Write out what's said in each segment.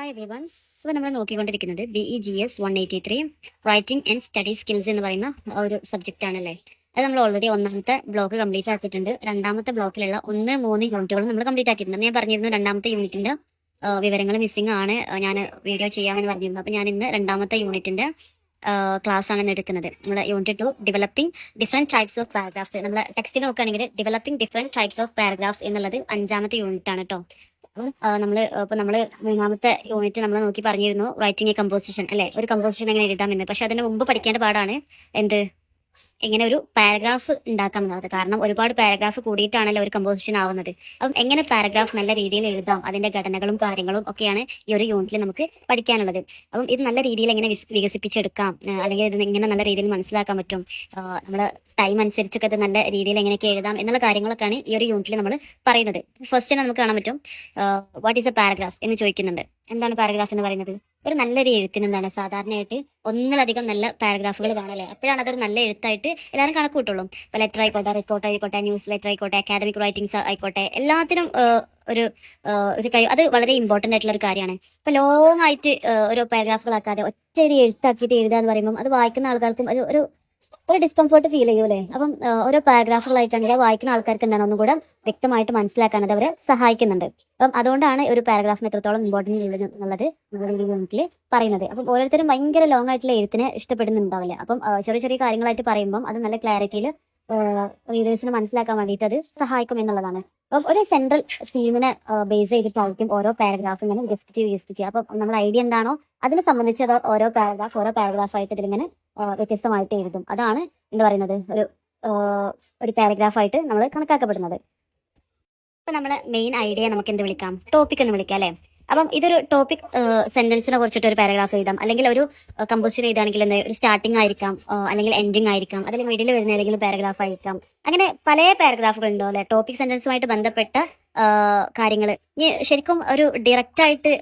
Hi everyone. ഇപ്പോൾ നമ്മൾ നോക്കിക്കൊണ്ടിരിക്കുന്നത് BEGS 183 writing and study skills എന്ന് പറയുന്ന ഒരു സബ്ജക്റ്റ് ആണല്ലേ. അത് നമ്മൾ ഓൾറെഡി ഒന്നാമത്തെ ബ്ലോക്ക് കംപ്ലീറ്റ് ആക്കിയിട്ടുണ്ട്. രണ്ടാമത്തെ ബ്ലോക്കിലുള്ള 1-3 യൂണിറ്റുകളും നമ്മൾ കംപ്ലീറ്റ് ആക്കിയിട്ടുണ്ട്. ഞാൻ പറഞ്ഞിരുന്നു രണ്ടാമത്തെ യൂണിറ്റിന്റെ വിവരങ്ങൾ മിസ്സിംഗ് ആണ്, ഞാൻ വീഡിയോ ചെയ്യാമെന്ന് പറഞ്ഞിരുന്നു. അപ്പോൾ ഞാൻ ഇന്ന് രണ്ടാമത്തെ യൂണിറ്റിന്റെ ക്ലാസ് ആണ് എടുക്കുന്നത്. നമ്മുടെ unit 2 developing different types of paragraphs. നമ്മുടെ ടെക്സ്റ്റിൽ നോക്കുകയാണെങ്കിൽ developing different types of paragraphs എന്നുള്ളത് 5ാമത്തെ യൂണിറ്റ് ആണ് കേട്ടോ. നമ്മള് 3ാമത്തെ യൂണിറ്റ് നമ്മൾ നോക്കി പറഞ്ഞിരുന്നു റൈറ്റിംഗ് എ കമ്പോസിഷൻ അല്ലെ, ഒരു കമ്പോസിഷൻ എങ്ങനെ എഴുതാമെന്ന്. പക്ഷെ അതിന് മുമ്പ് പഠിക്കേണ്ട പാടാണ് എങ്ങനെ ഒരു പാരഗ്രാഫ് ഉണ്ടാക്കാമെന്നത്. കാരണം ഒരുപാട് പാരഗ്രാഫ് കൂടിയിട്ടാണല്ലോ ഒരു കമ്പോസിഷൻ ആവുന്നത്. അപ്പം എങ്ങനെ പാരഗ്രാഫ് നല്ല രീതിയിൽ എഴുതാം, അതിന്റെ ഘടനകളും കാര്യങ്ങളും ഒക്കെയാണ് ഈ ഒരു യൂണിറ്റിൽ നമുക്ക് പഠിക്കാനുള്ളത്. അപ്പം ഇത് നല്ല രീതിയിൽ എങ്ങനെ വികസിപ്പിച്ചെടുക്കാം, അല്ലെങ്കിൽ ഇത് എങ്ങനെ നല്ല രീതിയിൽ മനസ്സിലാക്കാൻ പറ്റും, നമ്മുടെ ടൈം അനുസരിച്ചൊക്കെ ഇത് നല്ല രീതിയിൽ എങ്ങനെയൊക്കെ എഴുതാം എന്നുള്ള കാര്യങ്ങളൊക്കെയാണ് ഈ ഒരു യൂണിറ്റിൽ നമ്മൾ പറയുന്നത്. ഫസ്റ്റ് തന്നെ നമുക്ക് കാണാൻ പറ്റും വാട്ട് ഈസ് എ പാരഗ്രാഫ് എന്ന് ചോദിക്കുന്നുണ്ട്. എന്താണ് പാരഗ്രാഫ് എന്ന് പറയുന്നത്? ഒരു നല്ലൊരു എഴുത്തിന് എന്താണ് സാധാരണയായിട്ട് ഒന്നിലധികം നല്ല പാരഗ്രാഫുകൾ കാണല്ലേ, അപ്പോഴാണ് അതൊരു നല്ല എഴുത്തായിട്ട് എല്ലാവരും കണക്ക് കൂട്ടുള്ളൂ. ഇപ്പൊ ലെറ്റർ ആയിക്കോട്ടെ, റിപ്പോർട്ട് ആയിക്കോട്ടെ, ന്യൂസ് ലെറ്റർ ആയിക്കോട്ടെ, അക്കാദമിക് റൈറ്റിംഗ്സ് ആയിക്കോട്ടെ, എല്ലാത്തിനും ഒരു കാര്യം അത് വളരെ ഇമ്പോർട്ടന്റ് ആയിട്ടുള്ള ഒരു കാര്യമാണ്. ഇപ്പൊ ലോങ് ആയിട്ട് ഓരോ പാരഗ്രാഫുകളാക്കാതെ ഒറ്റ ഒരു എഴുത്താക്കിയിട്ട് എഴുതുക എന്ന് പറയുമ്പോൾ അത് വായിക്കുന്ന ആൾക്കാർക്കും ഒരു ഡിസ്കംഫർട്ട് ഫീൽ ചെയ്യൂലേ. അപ്പം ഓരോ പാരഗ്രാഫുകളായിട്ടാണെങ്കിൽ വായിക്കുന്ന ആൾക്കാർക്ക് എന്താണ് ഒന്നും കൂടെ വ്യക്തമായിട്ട് മനസ്സിലാക്കാൻ അത് അവരെ സഹായിക്കുന്നുണ്ട്. അപ്പം അതുകൊണ്ടാണ് ഒരു പാരഗ്രാഫിന് എത്രത്തോളം ഇമ്പോർട്ടൻറ്റ് എന്നുള്ളത് ഈ യൂണിറ്റിൽ പറയുന്നത്. അപ്പം ഓരോരുത്തരും ഭയങ്കര ലോങ് ആയിട്ടുള്ള എഴുത്തിനെ ഇഷ്ടപ്പെടുന്നുണ്ടാവില്ല. അപ്പം ചെറിയ ചെറിയ കാര്യങ്ങളായിട്ട് പറയുമ്പം അത് നല്ല ക്ലാരിറ്റിയിൽ റീഡേഴ്സിന് മനസ്സിലാക്കാൻ വേണ്ടിയിട്ട് അത് സഹായിക്കും എന്നുള്ളതാണ്. അപ്പം ഒരു സെൻട്രൽ തീമിനെ ബേസ് ചെയ്തിട്ടായിരിക്കും ഓരോ പാരഗ്രാഫ് ഇങ്ങനെ വികസിപ്പിച്ച് അപ്പം നമ്മുടെ ഐഡിയ എന്താണോ അതിനെ സംബന്ധിച്ച് അത് ഓരോ പാരഗ്രാഫായിട്ട് ഇതിലിങ്ങനെ വ്യത്യസ്തമായിട്ട് എഴുതും. അതാണ് എന്താ പറയുന്നത് ഒരു പാരഗ്രാഫായിട്ട് നമ്മൾ കണക്കാക്കപ്പെടുന്നത്. ഇപ്പൊ നമ്മുടെ മെയിൻ ഐഡിയ നമുക്ക് എന്ത് വിളിക്കാം? ടോപ്പിക് എന്ന് വിളിക്കാം അല്ലെ. അപ്പം ഇതൊരു ടോപ്പിക് സെന്റൻസിനെ കുറിച്ചിട്ട് ഒരു പാരഗ്രാഫ് എഴുതാം, അല്ലെങ്കിൽ ഒരു കമ്പോസിഷൻ എഴുതാണെങ്കിൽ ഒരു സ്റ്റാർട്ടിംഗ് ആയിരിക്കാം, അല്ലെങ്കിൽ എൻഡിങ് ആയിരിക്കാം, അതിൽ മിഡിൽ വരുന്ന ഏതെങ്കിലും പാരഗ്രാഫ് ആയിരിക്കാം. അങ്ങനെ പല പാരഗ്രാഫുകൾ ഉണ്ടോ അല്ലെ ടോപ്പിക് ബന്ധപ്പെട്ട കാര്യങ്ങൾ. ശരിക്കും ഒരു ഡയറക്റ്റ് ആയിട്ട്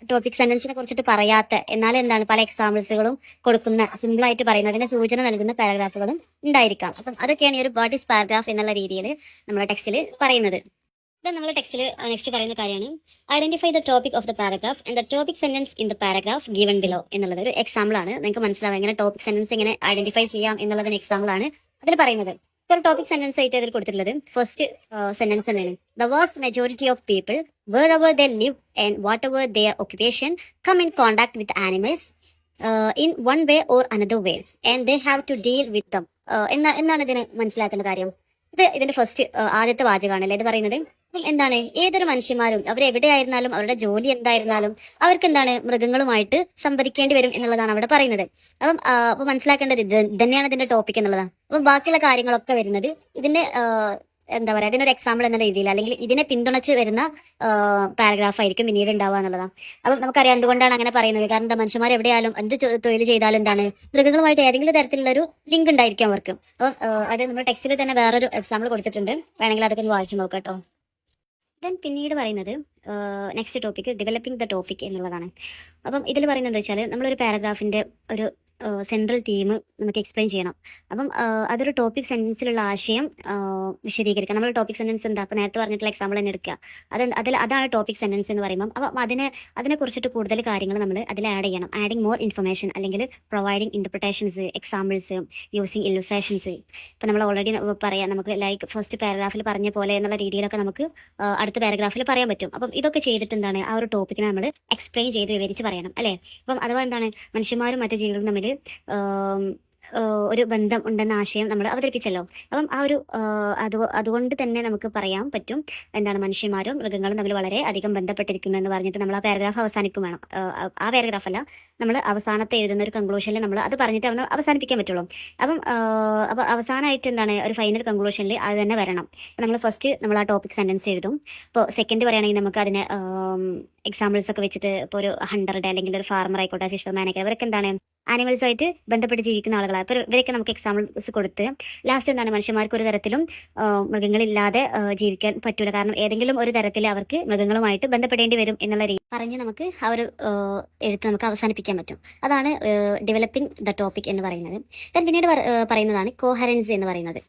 ടോപ്പിക് സെന്റൻസിനെ കുറിച്ചിട്ട് പറയാത്ത, എന്നാൽ എന്താണ് പല എക്സാമ്പിൾസുകളും കൊടുക്കുന്ന, സിമ്പിൾ ആയിട്ട് പറയുന്നതിന് സൂചന നൽകുന്ന പാരഗ്രാഫുകളും ഉണ്ടായിരിക്കാം. അപ്പം അതൊക്കെയാണ് ഈ ഒരു വാട്ട് ഈസ് പാരഗ്രാഫ് എന്നുള്ള രീതിയിൽ നമ്മുടെ ടെക്സ്റ്റിൽ പറയുന്നത്. ഇത് നമ്മുടെ ടെക്സ്റ്റിൽ നെക്സ്റ്റ് പറയുന്ന കാര്യമാണ് identify the topic of the paragraph and the topic sentence in the paragraph given below എന്നുള്ളത് ഒരു എക്സാമ്പിൾ ആണ്. നിങ്ങൾക്ക് മനസ്സിലാവും എങ്ങനെ ടോപ്പിക് സെന്റൻസ് എങ്ങനെ ഐഡന്റിഫൈ ചെയ്യാം എന്നുള്ളതിന് എക്സാമ്പിൾ ആണ് അതിൽ പറയുന്നത്. ഒരു ടോപ്പിക് സെന്റൻസ് ആയിട്ട് അതിൽ കൊടുത്തിട്ടുള്ളത് ഫസ്റ്റ് സെന്റൻസ് തന്നെയാണ്. The vast majority of people wherever they live and whatever their occupation come in contact with animals in one way or another way and they have to deal with them എന്നാണ് ഇതിന് മനസ്സിലാക്കേണ്ട കാര്യം. ഇതിന്റെ first ആദ്യത്തെ വാചകമാണ് അല്ലേ ഇത് പറയുന്നത്. എന്താണ് ഏതൊരു മനുഷ്യന്മാരും അവരെവിടെയായിരുന്നാലും അവരുടെ ജോലി എന്തായിരുന്നാലും അവർക്ക് എന്താണ് മൃഗങ്ങളുമായിട്ട് സംവദിക്കേണ്ടി വരും എന്നുള്ളതാണ് അവിടെ പറയുന്നത്. അപ്പം മനസ്സിലാക്കേണ്ടത് ഇത് തന്നെയാണ് ഇതിന്റെ ടോപ്പിക് എന്നുള്ളതാണ്. അപ്പം ബാക്കിയുള്ള കാര്യങ്ങളൊക്കെ വരുന്നത് ഇതിന്റെ എന്താ പറയുക ഇതിനൊരു എക്സാമ്പിൾ എന്ന രീതിയിൽ, അല്ലെങ്കിൽ ഇതിനെ പിന്തുണച്ച് വരുന്ന പാരഗ്രാഫ് ആയിരിക്കും പിന്നീട് ഉണ്ടാവുക എന്നുള്ളതാണ്. അപ്പം നമുക്കറിയാം എന്തുകൊണ്ടാണ് അങ്ങനെ പറയുന്നത്. കാരണം എന്താ, മനുഷ്യന്മാർ എവിടെയാലും എന്ത് തൊഴിൽ ചെയ്താലും എന്താണ് മൃഗങ്ങളുമായിട്ട് ഏതെങ്കിലും തരത്തിലുള്ള ഒരു ലിങ്ക് ഉണ്ടായിരിക്കും അവർക്ക്. അപ്പം അത് നമ്മുടെ ടെക്സ്റ്റിൽ തന്നെ വേറൊരു എക്സാമ്പിൾ കൊടുത്തിട്ടുണ്ട്, വേണമെങ്കിൽ അതൊക്കെ ഒന്ന് വായിച്ചു നോക്കാം കേട്ടോ. ദെൻ പിന്നീട് പറയുന്നത് next topic developing the topic എന്നുള്ളതാണ്. അപ്പം ഇതിൽ പറയുന്നത് എന്താ വെച്ചാൽ നമ്മളൊരു പാരഗ്രാഫിന്റെ ഒരു സെൻട്രൽ തീം നമുക്ക് എക്സ്പ്ലെയിൻ ചെയ്യണം. അപ്പം അതൊരു ടോപ്പിക് സെന്റൻസിലുള്ള ആശയം വിശദീകരിക്കുക. നമ്മൾ ടോപ്പിക് സെന്റൻസ് എന്താ അപ്പോൾ നേരത്തെ പറഞ്ഞിട്ടുള്ള എക്സാമ്പിൾ തന്നെ എടുക്കുക. അതാണ് ടോപ്പിക് സെന്റൻസ് എന്ന് പറയുമ്പം. അപ്പം അതിനെ കുറിച്ചിട്ട് കൂടുതൽ കാര്യങ്ങൾ നമ്മൾ അതിൽ ആഡ് ചെയ്യണം. ആഡിങ് മോർ ഇൻഫർമേഷൻ, അല്ലെങ്കിൽ providing interpretations, examples, using illustrations. ഇപ്പം നമ്മൾ ഓൾറെഡി പറയാം, നമുക്ക് ലൈക്ക് ഫസ്റ്റ് പാരഗ്രാഫിൽ പറഞ്ഞ പോലെ എന്നുള്ള രീതിയിലൊക്കെ നമുക്ക് അടുത്ത പാരഗ്രാഫിൽ പറയാൻ പറ്റും. അപ്പം ഇതൊക്കെ ചെയ്തിട്ട് എന്താണ് ആ ഒരു ടോപ്പിക്കിനെ നമ്മൾ എക്സ്പ്ലെയിൻ ചെയ്ത് വിവരിച്ച് പറയണം അല്ലേ. അപ്പം അഥവാ എന്താണ് മനുഷ്യന്മാരും മറ്റു ജീവികളും തമ്മിൽ ഒരു ബന്ധം ഉണ്ടെന്ന ആശയം നമ്മൾ അവതരിപ്പിച്ചല്ലോ. അപ്പം ആ ഒരു അതുകൊണ്ട് തന്നെ നമുക്ക് പറയാൻ പറ്റും എന്താണ് മനുഷ്യന്മാരും മൃഗങ്ങളും തമ്മിൽ വളരെ അധികം ബന്ധപ്പെട്ടിരിക്കുന്നു എന്ന് പറഞ്ഞിട്ട് നമ്മൾ ആ പാരഗ്രാഫ് അവസാനിക്കും വേണം. ആ പാരഗ്രാഫ് അല്ല, നമ്മൾ അവസാനത്തെ എഴുതുന്ന ഒരു കൺക്ലൂഷനിൽ നമ്മൾ അത് പറഞ്ഞിട്ട് അവസാനിപ്പിക്കാൻ പറ്റുള്ളൂ. അപ്പം അവസാനമായിട്ട് എന്താണ് ഒരു ഫൈനൽ കൺക്ലൂഷനിൽ അത് തന്നെ വരണം. നമ്മൾ ഫസ്റ്റ് നമ്മൾ ആ ടോപ്പിക് സെന്റൻസ് എഴുതും. ഇപ്പോൾ സെക്കൻഡ് പറയുകയാണെങ്കിൽ നമുക്ക് അതിന് എക്സാമ്പിൾസ് ഒക്കെ വെച്ചിട്ട് ഇപ്പോൾ ഒരു ഹണ്ടറുടെ അല്ലെങ്കിൽ ഒരു ഫാർമർ ആയിക്കോട്ടെ, ഫിഷർമാനൊക്കെ ഇവരൊക്കെ എന്താണ് ആനിമൽസുമായിട്ട് ബന്ധപ്പെട്ട് ജീവിക്കുന്ന ആളുകളാണ്. അപ്പോൾ ഇവരൊക്കെ നമുക്ക് എക്സാമ്പിൾസ് കൊടുത്ത് ലാസ്റ്റ് എന്താണ് മനുഷ്യന്മാർക്ക് ഒരു തരത്തിലും മൃഗങ്ങളില്ലാതെ ജീവിക്കാൻ പറ്റൂല. കാരണം ഏതെങ്കിലും ഒരു തരത്തിൽ അവർക്ക് മൃഗങ്ങളുമായിട്ട് ബന്ധപ്പെടേണ്ടി വരും എന്നുള്ള രീതി പറഞ്ഞ് നമുക്ക് ആ ഒരു എഴുത്ത് നമുക്ക് അവസാനിപ്പിക്കാൻ പറ്റും. അതാണ് ഡെവലപ്പിംഗ് ദ ടോപ്പിക് എന്ന് പറയുന്നത്. പിന്നീട് പറയുന്നതാണ് കോഹറൻസ് എന്ന് പറയുന്നത്.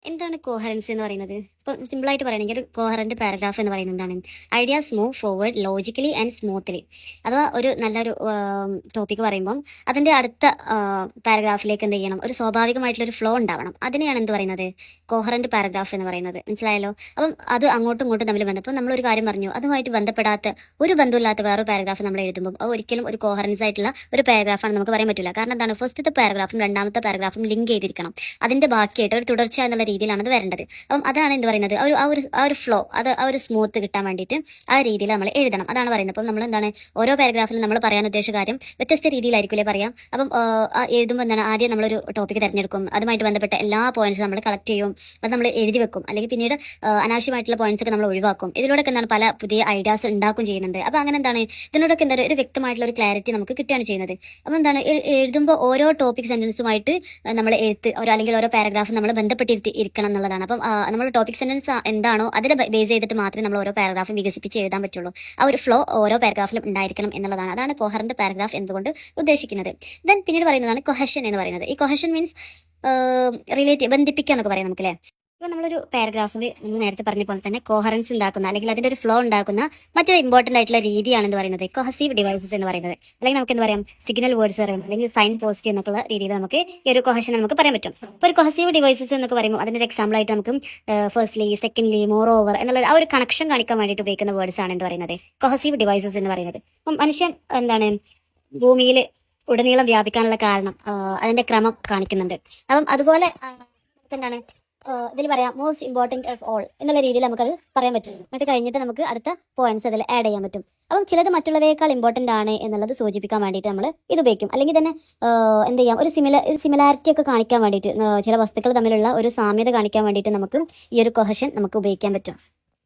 എന്താണ് കോഹറൻസ് എന്ന് പറയുന്നത്? ഇപ്പം സിമ്പിളായിട്ട് പറയുകയാണെങ്കിൽ ഒരു കോഹറന്റ് പാരഗ്രാഫ് എന്ന് പറയുന്നത് എന്താണ്? Ideas move forward logically and smoothly. അഥവാ ഒരു നല്ലൊരു ടോപ്പിക് പറയുമ്പം അതിൻ്റെ അടുത്ത പാരഗ്രാഫിലേക്ക് എന്ത് ചെയ്യണം? ഒരു സ്വാഭാവികമായിട്ടുള്ളൊരു ഫ്ലോ ഉണ്ടാവണം. അതിനെയാണ് എന്ത് പറയുന്നത്? കോഹറന്റ് പാരഗ്രാഫ് എന്ന് പറയുന്നത്. മനസ്സിലായല്ലോ? അപ്പം അത് അങ്ങോട്ടും ഇങ്ങോട്ടും തമ്മിൽ ബന്ധം. ഇപ്പം നമ്മളൊരു കാര്യം പറഞ്ഞു, അതുമായിട്ട് ബന്ധപ്പെടാത്ത ഒരു ബന്ധമില്ലാത്ത വേറൊരു പാരഗ്രാഫ് നമ്മൾ എഴുതുമ്പോൾ അത് ഒരിക്കലും ഒരു കോഹറൻസ് ആയിട്ടുള്ള ഒരു പാരഗ്രാഫാണ് നമുക്ക് പറയാൻ പറ്റില്ല. കാരണം എന്താണ്? ഫസ്റ്റത്തെ പാരഗ്രാഫും രണ്ടാമത്തെ പാരഗ്രാഫും ലിങ്ക് ചെയ്തിരിക്കണം. അതിൻ്റെ ബാക്കിയായിട്ട് ഒരു തുടർച്ച എന്നുള്ള രീതിയിലാണ് അത് വരേണ്ടത്. അപ്പം അതാണ് എന്ത് പറയുന്നത്? ആ ഒരു ഫ്ലോ, അത് ആ ഒരു സ്മൂത്ത് കിട്ടാൻ വേണ്ടിയിട്ട് ആ രീതിയിൽ നമ്മൾ എഴുതണം. അതാണ് പറയുന്നത്. അപ്പം നമ്മൾ എന്താണ് ഓരോ പാരഗ്രാഫിലും നമ്മൾ പറയാൻ ഉദ്ദേശിച്ച കാര്യം വ്യത്യസ്ത രീതിയിലായിരിക്കില്ലേ പറയാം. അപ്പം എഴുതുമ്പോൾ എന്താണ് ആദ്യം നമ്മളൊരു ടോപ്പിക് തിരഞ്ഞെടുക്കും, അതുമായിട്ട് ബന്ധപ്പെട്ട എല്ലാ പോയിന്റ്സും നമ്മൾ കളക്ട് ചെയ്യും, അത് നമ്മൾ എഴുതി വെക്കും, അല്ലെങ്കിൽ പിന്നീട് അനാവശ്യമായിട്ടുള്ള പോയിന്റ്സ് ഒക്കെ നമ്മൾ ഒഴിവാക്കും. ഇതിലൂടെയൊക്കെ എന്താണ് പല പുതിയ ഐഡിയാസ് ഉണ്ടാക്കും ചെയ്യുന്നുണ്ട്. അപ്പം അങ്ങനെ എന്താണ് ഇതിനോടൊക്കെ എന്താ ഒരു വ്യക്തമായിട്ടുള്ള ഒരു ക്ലാരിറ്റി നമുക്ക് കിട്ടുകയാണ് ചെയ്യുന്നത്. അപ്പം എന്താണ് എഴുതുമ്പോൾ ഓരോ ടോപ്പിക് സെന്റൻസുമായിട്ട് നമ്മൾ അല്ലെങ്കിൽ ഓരോ പാരഗ്രാഫ് നമ്മൾ ഇരിക്കണം എന്നുള്ളതാണ്. അപ്പം നമ്മൾ ടോപ്പിക് സെന്റൻസ് എന്താണോ അതിനെ ബേസ് ചെയ്തിട്ട് മാത്രമേ നമ്മൾ ഓരോ പാരഗ്രാഫും വികസിപ്പിച്ച് എഴുതാൻ പറ്റുള്ളൂ. ആ ഒരു ഫ്ലോ ഓരോ പാരഗ്രാഫിലും ഉണ്ടായിരിക്കണം എന്നുള്ളതാണ്. അതാണ് കോഹറന്റ് പാരഗ്രാഫ് എന്തുകൊണ്ട് ഉദ്ദേശിക്കുന്നത്. ദെൻ പിന്നീട് പറയുന്നതാണ് കൊഹഷൻ എന്ന് പറയുന്നത്. ഈ കൊഹഷൻ മീൻസ് ബന്ധിപ്പിക്കുക എന്നൊക്കെ പറയാം നമുക്കല്ലേ. ഇപ്പം നമ്മളൊരു പാരഗ്രാഫിൽ നമ്മൾ നേരത്തെ പറഞ്ഞ പോലെ തന്നെ കോഹറൻസ് ഉണ്ടാക്കുന്ന അല്ലെങ്കിൽ അതിൻ്റെ ഒരു ഫ്ലോ ഉണ്ടാക്കുന്ന മറ്റൊരു ഇമ്പോർട്ടൻ്റ് ആയിട്ടുള്ള രീതിയാണെന്ന് പറയുന്നത് കൊഹസീവ് ഡിവൈസസ് എന്ന് പറയുന്നത്. അല്ലെങ്കിൽ നമുക്ക് എന്ത് പറയാം, സിഗ്നൽ വേർഡ്സ് പറയാം, അല്ലെങ്കിൽ സൈൻ പോസ്റ്റ് എന്നൊക്കെയുള്ള രീതിയിൽ നമുക്ക് ഈ ഒരു കൊഹഷൻ നമുക്ക് പറയാൻ പറ്റും. അപ്പോൾ ഒരു കൊഹസീവ് ഡിവൈസസ് എന്നൊക്കെ പറയുമ്പോൾ അതിൻ്റെ ഒരു എക്സാമ്പിൾ ആയിട്ട് നമുക്ക് ഫസ്റ്റ്ലി, സെക്കൻഡ്ലി, മോർ ഓവർ എന്നുള്ള ആ ഒരു കണക്ഷൻ കാണിക്കാൻ വേണ്ടിയിട്ട് ഉപയോഗിക്കുന്ന വേർഡ്സ് ആണ് എന്ത് പറയുന്നത് കൊഹസീവ് ഡിവൈസസ് എന്ന് പറയുന്നത്. അപ്പം മനുഷ്യൻ എന്താണ് ഭൂമിയിൽ ഉടനീളം വ്യാപിക്കാനുള്ള കാരണം അതിൻ്റെ ക്രമം കാണിക്കുന്നുണ്ട്. അപ്പം അതുപോലെ എന്താണ് ഇതിൽ പറയാം മോസ്റ്റ് ഇമ്പോർട്ടൻറ്റ് ഓഫ് ഓൾ എന്നുള്ള രീതിയിൽ നമുക്കത് പറയാൻ പറ്റും. എന്നിട്ട് കഴിഞ്ഞിട്ട് നമുക്ക് അടുത്ത പോയിന്റ്സ് അതിൽ ആഡ് ചെയ്യാൻ പറ്റും. അപ്പം ചിലത് മറ്റുള്ളവയേക്കാൾ ഇമ്പോർട്ടൻ്റ് ആണ് എന്നുള്ളത് സൂചിപ്പിക്കാൻ വേണ്ടിയിട്ട് നമ്മൾ ഇത് ഉപയോഗിക്കും. അല്ലെങ്കിൽ തന്നെ എന്ത് ചെയ്യാം, ഒരു സിമിലാരിറ്റി ഒക്കെ കാണിക്കാൻ വേണ്ടിയിട്ട് ചില വസ്തുക്കൾ തമ്മിലുള്ള ഒരു സാമ്യത കാണിക്കാൻ വേണ്ടിയിട്ട് നമുക്ക് ഈ ഒരു കൊഹഷൻ നമുക്ക് ഉപയോഗിക്കാൻ പറ്റും.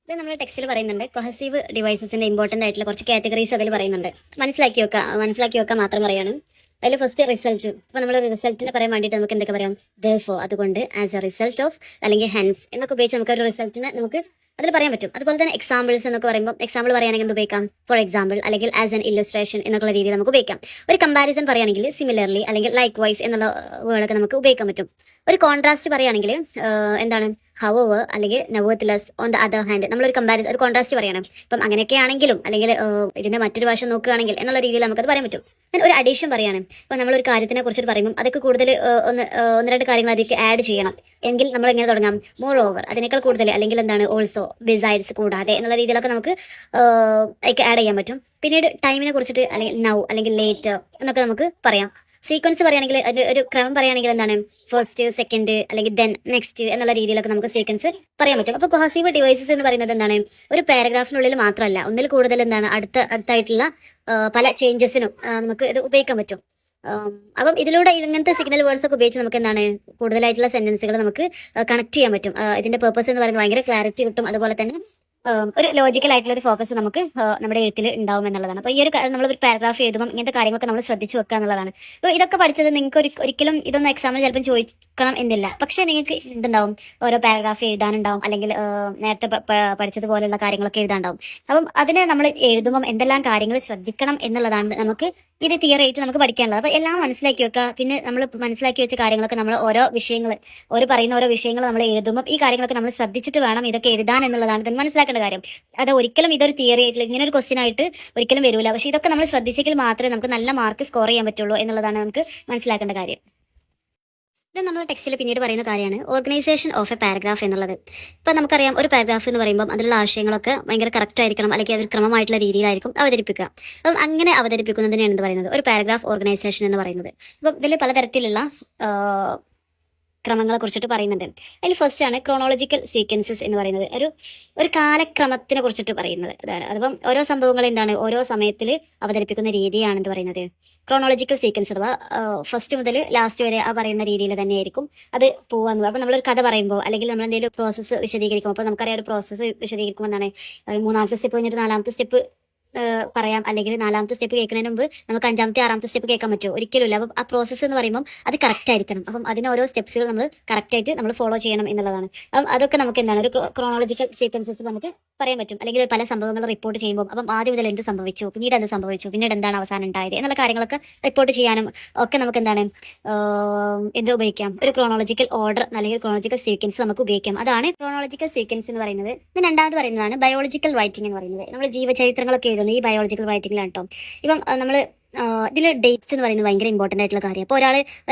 ഇത് നമ്മുടെ ടെക്സ്റ്റിൽ പറയുന്നുണ്ട് കൊഹസീവ് ഡിവൈസസിൻ്റെ ഇമ്പോർട്ടൻ്റ് ആയിട്ടുള്ള കുറച്ച് കാറ്റഗറീസ് അതിൽ പറയുന്നുണ്ട്. മനസ്സിലാക്കി വെക്കാൻ മാത്രം പറയാണ്. അതിൽ ഫസ്റ്റ് റിസൾട്ട്. അപ്പോൾ നമ്മൾ റിസൾട്ടിനെ പറയാൻ വേണ്ടിയിട്ട് നമുക്ക് എന്തൊക്കെ പറയാം, therefore അതുകൊണ്ട്, ആസ് എ റിസൾട്ട് ഓഫ്, അല്ലെങ്കിൽ ഹെൻസ് എന്നൊക്കെ ഉപയോഗിച്ച് നമുക്ക് ഒരു റിസൾട്ടിനെ നമുക്ക് അതിൽ പറയാൻ പറ്റും. അതുപോലെ തന്നെ എക്സാമ്പിൾസ് എന്നൊക്കെ പറയുമ്പോൾ എക്സാമ്പിൾ പറയുകയാണെങ്കിൽ എന്ത് ഉപയോഗിക്കാം, ഫോർ എക്സാമ്പിൾ അല്ലെങ്കിൽ ആസ് എൻ ഇല്ലസ്ട്രേഷൻ എന്നുള്ള രീതിയിൽ നമുക്ക് ഉപയോഗിക്കാം. ഒരു കമ്പാരിസൺ പറയുകയാണെങ്കിൽ സിമിലർലി അല്ലെങ്കിൽ ലൈക്ക് വൈസ് എന്നുള്ള വേർഡൊക്കെ നമുക്ക് ഉപയോഗിക്കാൻ പറ്റും. ഒരു കോൺട്രാസ്റ്റ് പറയുകയാണെങ്കിൽ എന്താണ് however അല്ലെങ്കിൽ nevertheless on the other hand നമ്മളൊരു ഒരു കോൺട്രാസ്റ്റ് പറയണം. ഇപ്പം അങ്ങനെയൊക്കെ ആണെങ്കിലും അല്ലെങ്കിൽ ഇതിൻ്റെ മറ്റൊരു ഭാഷ നോക്കുകയാണെങ്കിൽ എന്നുള്ള രീതിയിൽ നമുക്കത് പറയാൻ പറ്റും. ഞാൻ ഒരു അഡീഷൻ പറയാണ്. ഇപ്പം നമ്മളൊരു കാര്യത്തിനെ കുറിച്ചിട്ട് പറയുമ്പോൾ അതൊക്കെ കൂടുതൽ ഒന്ന് രണ്ട് കാര്യങ്ങൾ അതിലേക്ക് ആഡ് ചെയ്യണം എങ്കിൽ നമ്മൾ എങ്ങനെ തുടങ്ങാം, മോർ ഓവർ അതിനേക്കാൾ കൂടുതൽ, അല്ലെങ്കിൽ എന്താണ് ഓൾസോ, ബിസൈഡ്സ് കൂടാതെ എന്നുള്ള രീതിയിലൊക്കെ നമുക്ക് ആഡ് ചെയ്യാൻ പറ്റും. പിന്നീട് ടൈമിനെ കുറിച്ചിട്ട് അല്ലെങ്കിൽ നൗ അല്ലെങ്കിൽ ലേറ്റ് എന്നൊക്കെ നമുക്ക് പറയാം. സീക്വൻസ് പറയുകയാണെങ്കിൽ ഒരു ക്രമം പറയുകയാണെങ്കിൽ എന്താണ് ഫസ്റ്റ്, സെക്കൻഡ് അല്ലെങ്കിൽ ദെൻ, നെക്സ്റ്റ് എന്നുള്ള രീതിയിലൊക്കെ നമുക്ക് സീക്വൻസ് പറയാൻ പറ്റും. അപ്പോൾ കൊഹസീവ് ഡിവൈസസ് എന്ന് പറയുന്നത് എന്താണ്, ഒരു പാരഗ്രാഫിനുള്ളിൽ മാത്രമല്ല ഒന്നിൽ കൂടുതൽ എന്താണ് അടുത്തായിട്ടുള്ള പല ചേഞ്ചസിനും നമുക്ക് ഇത് ഉപയോഗിക്കാൻ പറ്റും. അപ്പം ഇതിലൂടെ ഇങ്ങനത്തെ സിഗ്നൽ വേർഡ്സ് ഒക്കെ ഉപയോഗിച്ച് നമുക്ക് എന്താണ് കൂടുതലായിട്ടുള്ള സെന്റൻസുകൾ നമുക്ക് കണക്ട് ചെയ്യാൻ പറ്റും. ഇതിന്റെ പേർപ്പസ് എന്ന് പറയുന്നത് ഭയങ്കര ക്ലാരിറ്റി കിട്ടും. അതുപോലെ തന്നെ ഒരു ലോജിക്കൽ ആയിട്ടുള്ള ഒരു ഫോക്കസ് നമുക്ക് നമ്മുടെ എഴുത്തിൽ ഉണ്ടാവും എന്നുള്ളതാണ്. അപ്പോൾ ഈ ഒരു നമ്മളൊരു പാരഗ്രാഫ് എഴുതുമ്പോൾ ഇങ്ങനത്തെ കാര്യങ്ങളൊക്കെ നമ്മൾ ശ്രദ്ധിച്ച് വെക്കുക എന്നുള്ളതാണ്. അപ്പോൾ ഇതൊക്കെ പഠിച്ചത് നിങ്ങൾക്ക് ഒരിക്കലും ഇതൊന്നും എക്സാമിന് ചിലപ്പം ചോദിക്കണം എന്നില്ല. പക്ഷേ നിങ്ങൾക്ക് എന്തുണ്ടാവും, ഓരോ പാരഗ്രാഫ് എഴുതാനുണ്ടാവും, അല്ലെങ്കിൽ നേരത്തെ പഠിച്ചതുപോലെയുള്ള കാര്യങ്ങളൊക്കെ എഴുതാനുണ്ടാവും. അപ്പം അതിനെ നമ്മൾ എഴുതുമ്പം എന്തെല്ലാം കാര്യങ്ങൾ ശ്രദ്ധിക്കണം എന്നുള്ളതാണ് നമുക്ക് ഇത് തിയറി ആയിട്ട് നമുക്ക് പഠിക്കാനുള്ളത്. അപ്പോൾ എല്ലാം മനസ്സിലാക്കി വെക്കുക. പിന്നെ നമ്മൾ മനസ്സിലാക്കി വെച്ച കാര്യങ്ങളൊക്കെ നമ്മൾ ഓരോ വിഷയങ്ങൾ നമ്മൾ എഴുതുമ്പോൾ ഈ കാര്യങ്ങളൊക്കെ നമ്മൾ ശ്രദ്ധിച്ചിട്ട് വേണം ഇതൊക്കെ എഴുതാൻ എന്നുള്ളതാണ് തന്നെ മനസ്സിലാക്കേണ്ട കാര്യം. അത് ഒരിക്കലും ഇതൊരു തിയറി ആയിട്ട് ഇങ്ങനെ ഒരു ക്വസ്റ്റ്യൻ ആയിട്ട് ഒരിക്കലും വരില്ല. പക്ഷേ ഇതൊക്കെ നമ്മൾ ശ്രദ്ധിച്ചെങ്കിൽ മാത്രമേ നമുക്ക് നല്ല മാർക്ക് സ്കോർ ചെയ്യാൻ പറ്റുള്ളൂ എന്നുള്ളതാണ് നമുക്ക് മനസ്സിലാക്കേണ്ട കാര്യം. ഇത് നമ്മൾ ടെക്സ്റ്റിൽ പിന്നീട് പറയുന്ന കാര്യമാണ് ഓർഗനൈസേഷൻ ഓഫ് എ പാരഗ്രാഫ് എന്നുള്ളത്. ഇപ്പം നമുക്കറിയാം ഒരു പാരഗ്രാഫ് എന്ന് പറയുമ്പോൾ അതിലുള്ള ആശയങ്ങളൊക്കെ ഭയങ്കര കറക്റ്റ് ആയിരിക്കണം, അല്ലെങ്കിൽ അതൊരു ക്രമമായിട്ടുള്ള രീതിയിലായിരിക്കും അവതരിപ്പിക്കുക. അപ്പം അങ്ങനെ അവതരിപ്പിക്കുന്നതിനാണ് എന്ത് പറയുന്നത്, ഒരു പാരഗ്രാഫ് ഓർഗനൈസേഷൻ എന്ന് പറയുന്നത്. ഇപ്പം ഇതിൽ പലതരത്തിലുള്ള ക്രമങ്ങളെ കുറിച്ചിട്ട് പറയുന്നുണ്ട്. അതിൽ ഫസ്റ്റ് ആണ് ക്രോണോളജിക്കൽ സീക്വൻസസ് എന്ന് പറയുന്നത്. ഒരു കാലക്രമത്തിനെ കുറിച്ചിട്ട് പറയുന്നത്. അതിപ്പം ഓരോ സംഭവങ്ങൾ എന്താണ് ഓരോ സമയത്തിൽ അവതരിപ്പിക്കുന്ന രീതിയാണെന്ന് പറയുന്നത്. ക്രോണോളജിക്കൽ സീക്വൻസ് അഥവാ ഫസ്റ്റ് മുതൽ ലാസ്റ്റ് വരെ ആ പറയുന്ന രീതിയിൽ തന്നെയായിരിക്കും അത് പോകാന്ന്. അപ്പം നമ്മളൊരു കഥ പറയുമ്പോൾ അല്ലെങ്കിൽ നമ്മൾ എന്തെങ്കിലും പ്രോസസ്സ് വിശദീകരിക്കുമ്പോൾ, അപ്പോൾ നമുക്കറിയാം ഒരു പ്രോസസ്സ് വിശദീകരിക്കുമ്പോൾ എന്താണ് 3ാമത്തെ സ്റ്റെപ്പ് കഴിഞ്ഞിട്ട് 4ാമത്തെ സ്റ്റെപ്പ് പറയാം, അല്ലെങ്കിൽ 4ാമത്തെ സ്റ്റെപ്പ് കേൾക്കുന്നതിന് മുമ്പ് നമുക്ക് 5ാമത്തെ 6ാമത്തെ സ്റ്റെപ്പ് കേൾക്കാൻ പറ്റുമോ? ഒരിക്കലുമില്ല. അപ്പം ആ പ്രോസസ്സ് എന്ന് പറയുമ്പോൾ അത് കറക്റ്റ് ആയിരിക്കണം. അപ്പം അതിന് ഓരോ സ്റ്റെപ്സുകൾ നമ്മൾ കറക്റ്റായിട്ട് നമ്മൾ ഫോളോ ചെയ്യണം എന്നുള്ളതാണ്. അപ്പം അതൊക്കെ നമുക്ക് എന്താണ് ഒരു ക്രോണോളജിക്കൽ സീക്വൻസസ് നമുക്ക് പറയാൻ പറ്റും. അല്ലെങ്കിൽ പല സംഭവങ്ങൾ റിപ്പോർട്ട് ചെയ്യുമ്പോൾ അപ്പം ആദ്യം മുതൽ എന്ത് സംഭവിച്ചു, പിന്നീട് എന്ത് സംഭവിച്ചു, പിന്നീട് എന്താണ് അവസാനം ഉണ്ടായത് എന്നുള്ള കാര്യങ്ങളൊക്കെ റിപ്പോർട്ട് ചെയ്യാനും ഒക്കെ നമുക്ക് എന്താണ് എന്ത് ഉപയോഗിക്കാം, ഒരു ക്രോണോളജിക്കൽ ഓർഡർ അല്ലെങ്കിൽ ക്രോണോളജിക്കൽ സീക്വൻസ് നമുക്ക് ഉപയോഗിക്കാം. അതാണ് ക്രോണോളജിക്കൽ സീക്വൻസ് എന്ന് പറയുന്നത്. ഇത് രണ്ടാമത് പറയുന്നതാണ് ബയോളജിക്കൽ റൈറ്റിംഗ് എന്ന് പറയുന്നത്. നമ്മൾ ജീവചരിത്രങ്ങളൊക്കെ എഴുതുന്നത് ഈ ബയോളജിക്കൽ റൈറ്റിംഗിലാണ് കേട്ടോ. ഇപ്പം നമ്മൾ ഇതിൽ ഡേറ്റ്സ് എന്ന് പറയുന്നത് ഭയങ്കര ഇമ്പോർട്ടൻ്റ് ആയിട്ടുള്ള കാര്യം. അപ്പോൾ ഒരാളെ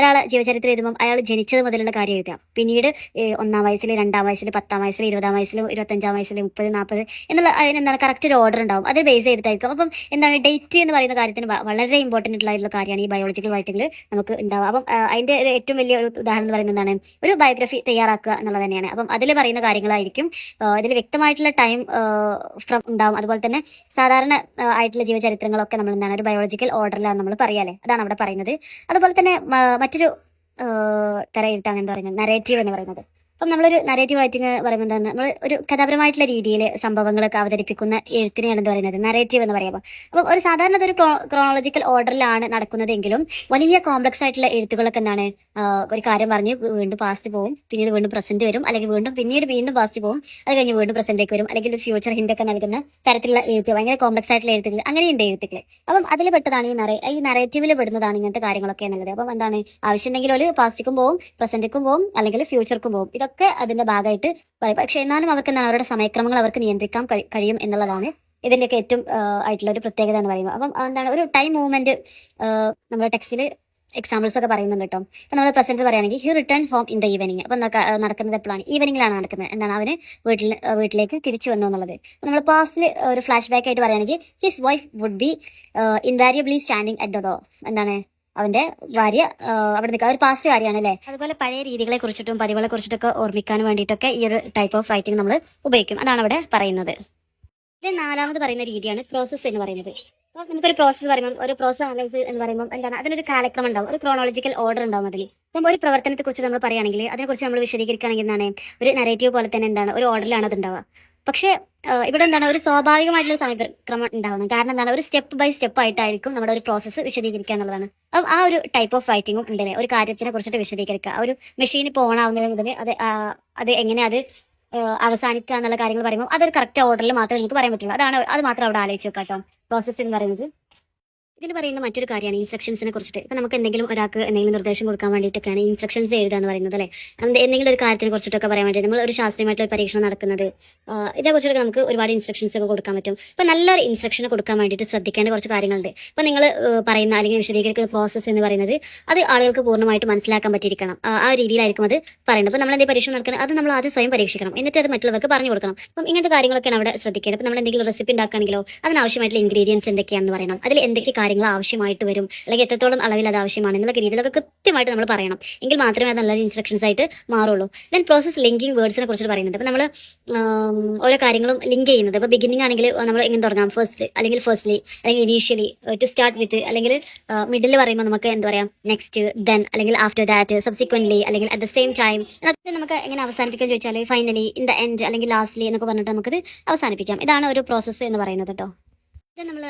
ജീവചരിത്രം എഴുതുമ്പോൾ അയാൾ ജനിച്ചത് മുതലുള്ള കാര്യം എഴുതാം. പിന്നീട് 1ാം വയസ്സിൽ, 2ാം വയസ്സിൽ, 10ാം വയസ്സിൽ, 20ാം വയസ്സിൽ, 25ാം വയസ്സിൽ, 30, 40 എന്നുള്ള അതിനെന്താണ് കറക്റ്റ് ഒരു ഓർഡർ ഉണ്ടാവും. അത് ബേസ് ചെയ്തിട്ടായിരിക്കും. അപ്പം എന്താണ് ഡേറ്റ് എന്ന് പറയുന്ന കാര്യത്തിന് വളരെ ഇമ്പോർട്ടൻ്റ് ആയിട്ടുള്ള കാര്യമാണ് ഈ ബയോളജിക്കൽ റൈറ്റിംഗിൽ നമുക്ക് ഉണ്ടാവുക. അപ്പം അതിൻ്റെ ഏറ്റവും വലിയ ഒരു ഉദാഹരണം എന്ന് പറയുന്നത് എന്താണ്, ഒരു ബയോഗ്രഫി തയ്യാറാക്കുക എന്നുള്ളത് തന്നെയാണ്. അപ്പം അതിൽ പറയുന്ന കാര്യങ്ങളായിരിക്കും ഇതിൽ വ്യക്തമായിട്ടുള്ള ടൈം ഫ്രം ഉണ്ടാവും. അതുപോലെ തന്നെ സാധാരണ ആയിട്ടുള്ള ജീവചരിത്രങ്ങളൊക്കെ നമ്മൾ എന്താണ് ഒരു ബയോളജിക്കൽ ഓർഡറിലാണ് നമ്മൾ പറയാല്ലേ, അതാണ് അവിടെ പറയുന്നത്. അതുപോലെ തന്നെ മറ്റൊരു തരം എഴുത്താണ് എന്താ പറയുന്നത്, നരേറ്റീവ് എന്ന് പറയുന്നത്. അപ്പം നമ്മളൊരു നരേറ്റീവ് റൈറ്റിംഗ് പറയുമ്പോൾ എന്താണ്, നമ്മൾ ഒരു കഥാപരമായിട്ടുള്ള രീതിയിൽ സംഭവങ്ങളൊക്കെ അവതരിപ്പിക്കുന്ന എഴുത്തിനെയാണ് എന്ന് പറയുന്നത് നരേറ്റീവ് എന്ന് പറയുമ്പോൾ. അപ്പം ഒരു സാധാരണ ഒരു ക്രോണോളജിക്കൽ ഓർഡറിലാണ് നടക്കുന്നതെങ്കിലും വലിയ കോംപ്ലക്സ് ആയിട്ടുള്ള എഴുത്തുകളൊക്കെ എന്താണ് ഒരു കാര്യം പറഞ്ഞ് വീണ്ടും പാസ്റ്റ് പോകും, പിന്നീട് വീണ്ടും പ്രസന്റ് വരും, അല്ലെങ്കിൽ വീണ്ടും പാസ്റ്റ് പോകും, അത് കഴിഞ്ഞ് വീണ്ടും പ്രസന്റിലേക്ക് വരും, അല്ലെങ്കിൽ ഒരു ഫ്യൂച്ചർ ഹിന്റൊക്കെ നൽകുന്ന തരത്തിലുള്ള എഴുത്ത്, ഭയങ്കര കോംപ്ലക്സ് ആയിട്ടുള്ള എഴുത്തുകൾ അങ്ങനെയുണ്ട് എഴുത്തുകൾ. അപ്പം അതിൽ പെട്ടതാണ് ഈ നരേറ്റീവിൽ പെടുന്നതാണ് ഇങ്ങനത്തെ കാര്യങ്ങളൊക്കെ എന്നുള്ളത്. അപ്പം എന്താണ് ആവശ്യമുണ്ടെങ്കിൽ ഒരു പാസ്റ്റിക്കും പോകും, പ്രസന്റിക്കും പോകും, അല്ലെങ്കിൽ ഫ്യൂച്ചർക്കും പോകും. ഇതൊക്കെ അതിന്റെ ഭാഗമായിട്ട് പറയും. പക്ഷെ എന്നാലും അവർക്ക് എന്താണ് അവരുടെ സമയക്രമങ്ങൾ അവർക്ക് നിയന്ത്രിക്കാൻ കഴിയും എന്നുള്ളതാണ് ഇതിന്റെയൊക്കെ ഏറ്റവും ആയിട്ടുള്ള ഒരു പ്രത്യേകത എന്ന് പറയുന്നത്. അപ്പം എന്താണ് ഒരു ടൈം മൂവ്മെന്റ് നമ്മുടെ ടെക്സ്റ്റിൽ എക്സാമ്പിൾസ് ഒക്കെ പറയുന്നുണ്ട് കേട്ടോ. ഇപ്പം നമ്മൾ പ്രസന്റ് പറയുകയാണെങ്കിൽ he return home in the evening. അപ്പം നടക്കുന്നത് എപ്പോഴാണ്, ഈവനിങ്ങിലാണ് നടക്കുന്നത്. എന്താണ് അവന് വീട്ടിലേക്ക് തിരിച്ചു വന്നു എന്നുള്ളത്. നമ്മൾ പാസ്റ്റിൽ ഒരു ഫ്ലാഷ് ബാക്ക് ആയിട്ട് പറയുകയാണെങ്കിൽ his wife would be invariably standing at the door. എന്താണ് അവന്റെ ഭാര്യ അവിടെ നിൽക്കുക, ഒരു പാസ്റ്റ് കാര്യമാണ് അല്ലേ. അതുപോലെ പഴയ രീതികളെ കുറിച്ചിട്ടും പതിവുകളെ കുറിച്ചിട്ടൊക്കെ ഓർമ്മിക്കാൻ വേണ്ടിയിട്ടൊക്കെ ഈ ഒരു ടൈപ്പ് ഓഫ് റൈറ്റിംഗ് നമ്മൾ ഉപയോഗിക്കും. അതാണ് അവിടെ പറയുന്നത്. ഇത് 4ാമത് പറയുന്ന രീതിയാണ് പ്രോസസ്സ് എന്ന് പറയുന്നത്. അപ്പോൾ നമുക്കൊരു പ്രോസസ്സ് പറയുമ്പോൾ, ഒരു പ്രോസസ് അനാലിസിസ് എന്ന് പറയുമ്പോൾ എന്താണ് അതിനൊരു കാലക്രമം ഉണ്ടാവും, ഒരു ക്രോണോളജിക്കൽ ഓർഡർ ഉണ്ടാവും അതിൽ. അപ്പം ഒരു പ്രവർത്തനത്തെ കുറിച്ച് നമ്മൾ പറയുകയാണെങ്കിൽ അതിനെക്കുറിച്ച് നമ്മൾ വിശദീകരിക്കുകയാണെങ്കിൽ എന്താണ് ഒരു നരേറ്റീവ് പോലെ തന്നെ എന്താണ് ഒരു ഓർഡറിലാണ് അത് ഉണ്ടാവുക. പക്ഷേ ഇവിടെ എന്താണ് ഒരു സ്വാഭാവികമായിട്ടുള്ള സമയക്രമം ഉണ്ടാവുന്നത്. കാരണം എന്താണ് ഒരു സ്റ്റെപ്പ് ബൈ സ്റ്റെപ്പ് ആയിട്ടായിരിക്കും നമ്മുടെ ഒരു പ്രോസസ്സ് വിശദീകരിക്കുക എന്നുള്ളതാണ്. അപ്പം ആ ഒരു ടൈപ്പ് ഓഫ് റൈറ്റിംഗും ഉണ്ടല്ലേ, ഒരു കാര്യത്തിനെ കുറിച്ചിട്ട് വിശദീകരിക്കുക. ഒരു മെഷീൻ ഇപ്പോൾ ഓൺ ആവുന്നതിന് മുതൽ അത് എങ്ങനെ അത് അവസാനിക്കുക എന്നുള്ള കാര്യങ്ങൾ പറയുമ്പോൾ അതൊരു കറക്റ്റ് ഓർഡറിൽ മാത്രമേ നിങ്ങൾക്ക് പറയാൻ പറ്റുള്ളൂ. അത് മാത്രം അവിടെ ആലോചിച്ച് വെക്കാം കേട്ടോ. പ്രോസസ്സ് എന്ന് പറയുന്നത് ഇതിൽ പറയുന്ന മറ്റൊരു കാര്യമാണ് ഇൻസ്ട്രക്ഷൻസിനെ കുറിച്ചിട്ട്. ഇപ്പം നമുക്ക് ഒരാൾക്ക് എന്തെങ്കിലും നിർദ്ദേശം കൊടുക്കാൻ വേണ്ടിയിട്ടൊക്കെയാണ് ഇൻസ്ട്രക്ഷൻസ് എഴുതുക എന്ന് പറയുന്നത് അല്ലേ. എന്തെങ്കിലും ഒരു കാര്യത്തിനെ കുറിച്ചിട്ടൊക്കെ പറയാൻ വേണ്ടി നമ്മൾ ഒരു ശാസ്ത്രീയമായിട്ടുള്ള ഒരു പരീക്ഷണം നടക്കുന്നത്, ഇതേക്കുറിച്ചൊക്കെ നമുക്ക് ഒരുപാട് ഇൻസ്ട്രക്ഷൻസ് ഒക്കെ കൊടുക്കാൻ പറ്റും. ഇപ്പം നല്ലൊരു ഇൻസ്ട്രക്ഷൻ കൊടുക്കാൻ വേണ്ടിയിട്ട് ശ്രദ്ധിക്കേണ്ട കുറച്ച് കാര്യങ്ങളുണ്ട്. ഇപ്പം നിങ്ങൾ പറയുന്ന അല്ലെങ്കിൽ വിശദീകരിക്കുന്ന പ്രോസസ്സ് എന്ന് പറയുന്നത് അത് ആളുകൾക്ക് പൂർണ്ണമായിട്ട് മനസ്സിലാക്കാൻ പറ്റിയിരിക്കണം. ആ രീതിയിലായിരിക്കും അത് പറയുന്നത്. അപ്പോൾ നമ്മൾ എന്തെങ്കിലും പരീക്ഷണം നടക്കുന്നത് അത് നമ്മൾ ആദ്യം സ്വയം പരീക്ഷിക്കണം, എന്നിട്ട് അത് മറ്റുള്ളവർക്ക് പറഞ്ഞു കൊടുക്കണം. അപ്പം ഇങ്ങനത്തെ കാര്യങ്ങളൊക്കെയാണ് അവിടെ ശ്രദ്ധിക്കേണ്ടത്. ഇപ്പം നമ്മൾ എന്തെങ്കിലും റെസിപ്പി ഉണ്ടാക്കുകയാണെങ്കിലോ അതിനാവശ്യമായിട്ടുള്ള ഇൻഗ്രീഡിയൻസ് എന്തൊക്കെയാണെന്ന് പറയണം, അതിൽ എന്തൊക്കെ കാര്യങ്ങൾ ആവശ്യമായിട്ട് വരും, അല്ലെങ്കിൽ എത്രത്തോളം അളവിൽ അത് ആവശ്യമാണ് എന്നുള്ള രീതിയിലൊക്കെ കൃത്യമായിട്ട് നമ്മൾ പറയണം. എങ്കിൽ മാത്രമേ അത് നല്ലൊരു ഇൻസ്ട്രക്ഷൻസ് ആയിട്ട് മാറുള്ളൂ. ദെൻ പ്രോസസ് ലിങ്കിങ് വേർഡ്സിനെ കുറിച്ച് പറയുന്നുണ്ട്. അപ്പോൾ നമ്മൾ ഓരോ കാര്യങ്ങളും ലിങ്ക് ചെയ്യുന്നത്, ഇപ്പോൾ ബിഗിനിങ് ആണെങ്കിൽ നമ്മൾ എങ്ങനെ തുടങ്ങാം, ഫസ്റ്റ് അല്ലെങ്കിൽ ഫസ്റ്റ്ലി അല്ലെങ്കിൽ ഇനീഷ്യലി, ടു സ്റ്റാർട്ട് വിത്ത്, അല്ലെങ്കിൽ മിഡിൽ പറയുമ്പോൾ നമുക്ക് എന്താ പറയാം നെക്സ്റ്റ്, ദെൻ അല്ലെങ്കിൽ ആഫ്റ്റർ ദാറ്റ്, സബ്സിക്വന്റ്ലി അല്ലെങ്കിൽ അറ്റ് ദ സെയിം ടൈം. എന്നൊക്കെ നമുക്ക് എങ്ങനെ അവസാനിപ്പിക്കാൻ ചോദിച്ചാൽ ഫൈനലി, ഇൻ ദ എൻഡ് അല്ലെങ്കിൽ ലാസ്റ്റ്ലി എന്നൊക്കെ പറഞ്ഞിട്ട് നമുക്കത് അവസാനിപ്പിക്കാം. ഇതാണ് ഒരു പ്രോസസ്സ് എന്ന് പറയുന്നത് കേട്ടോ. ഇത് നമ്മൾ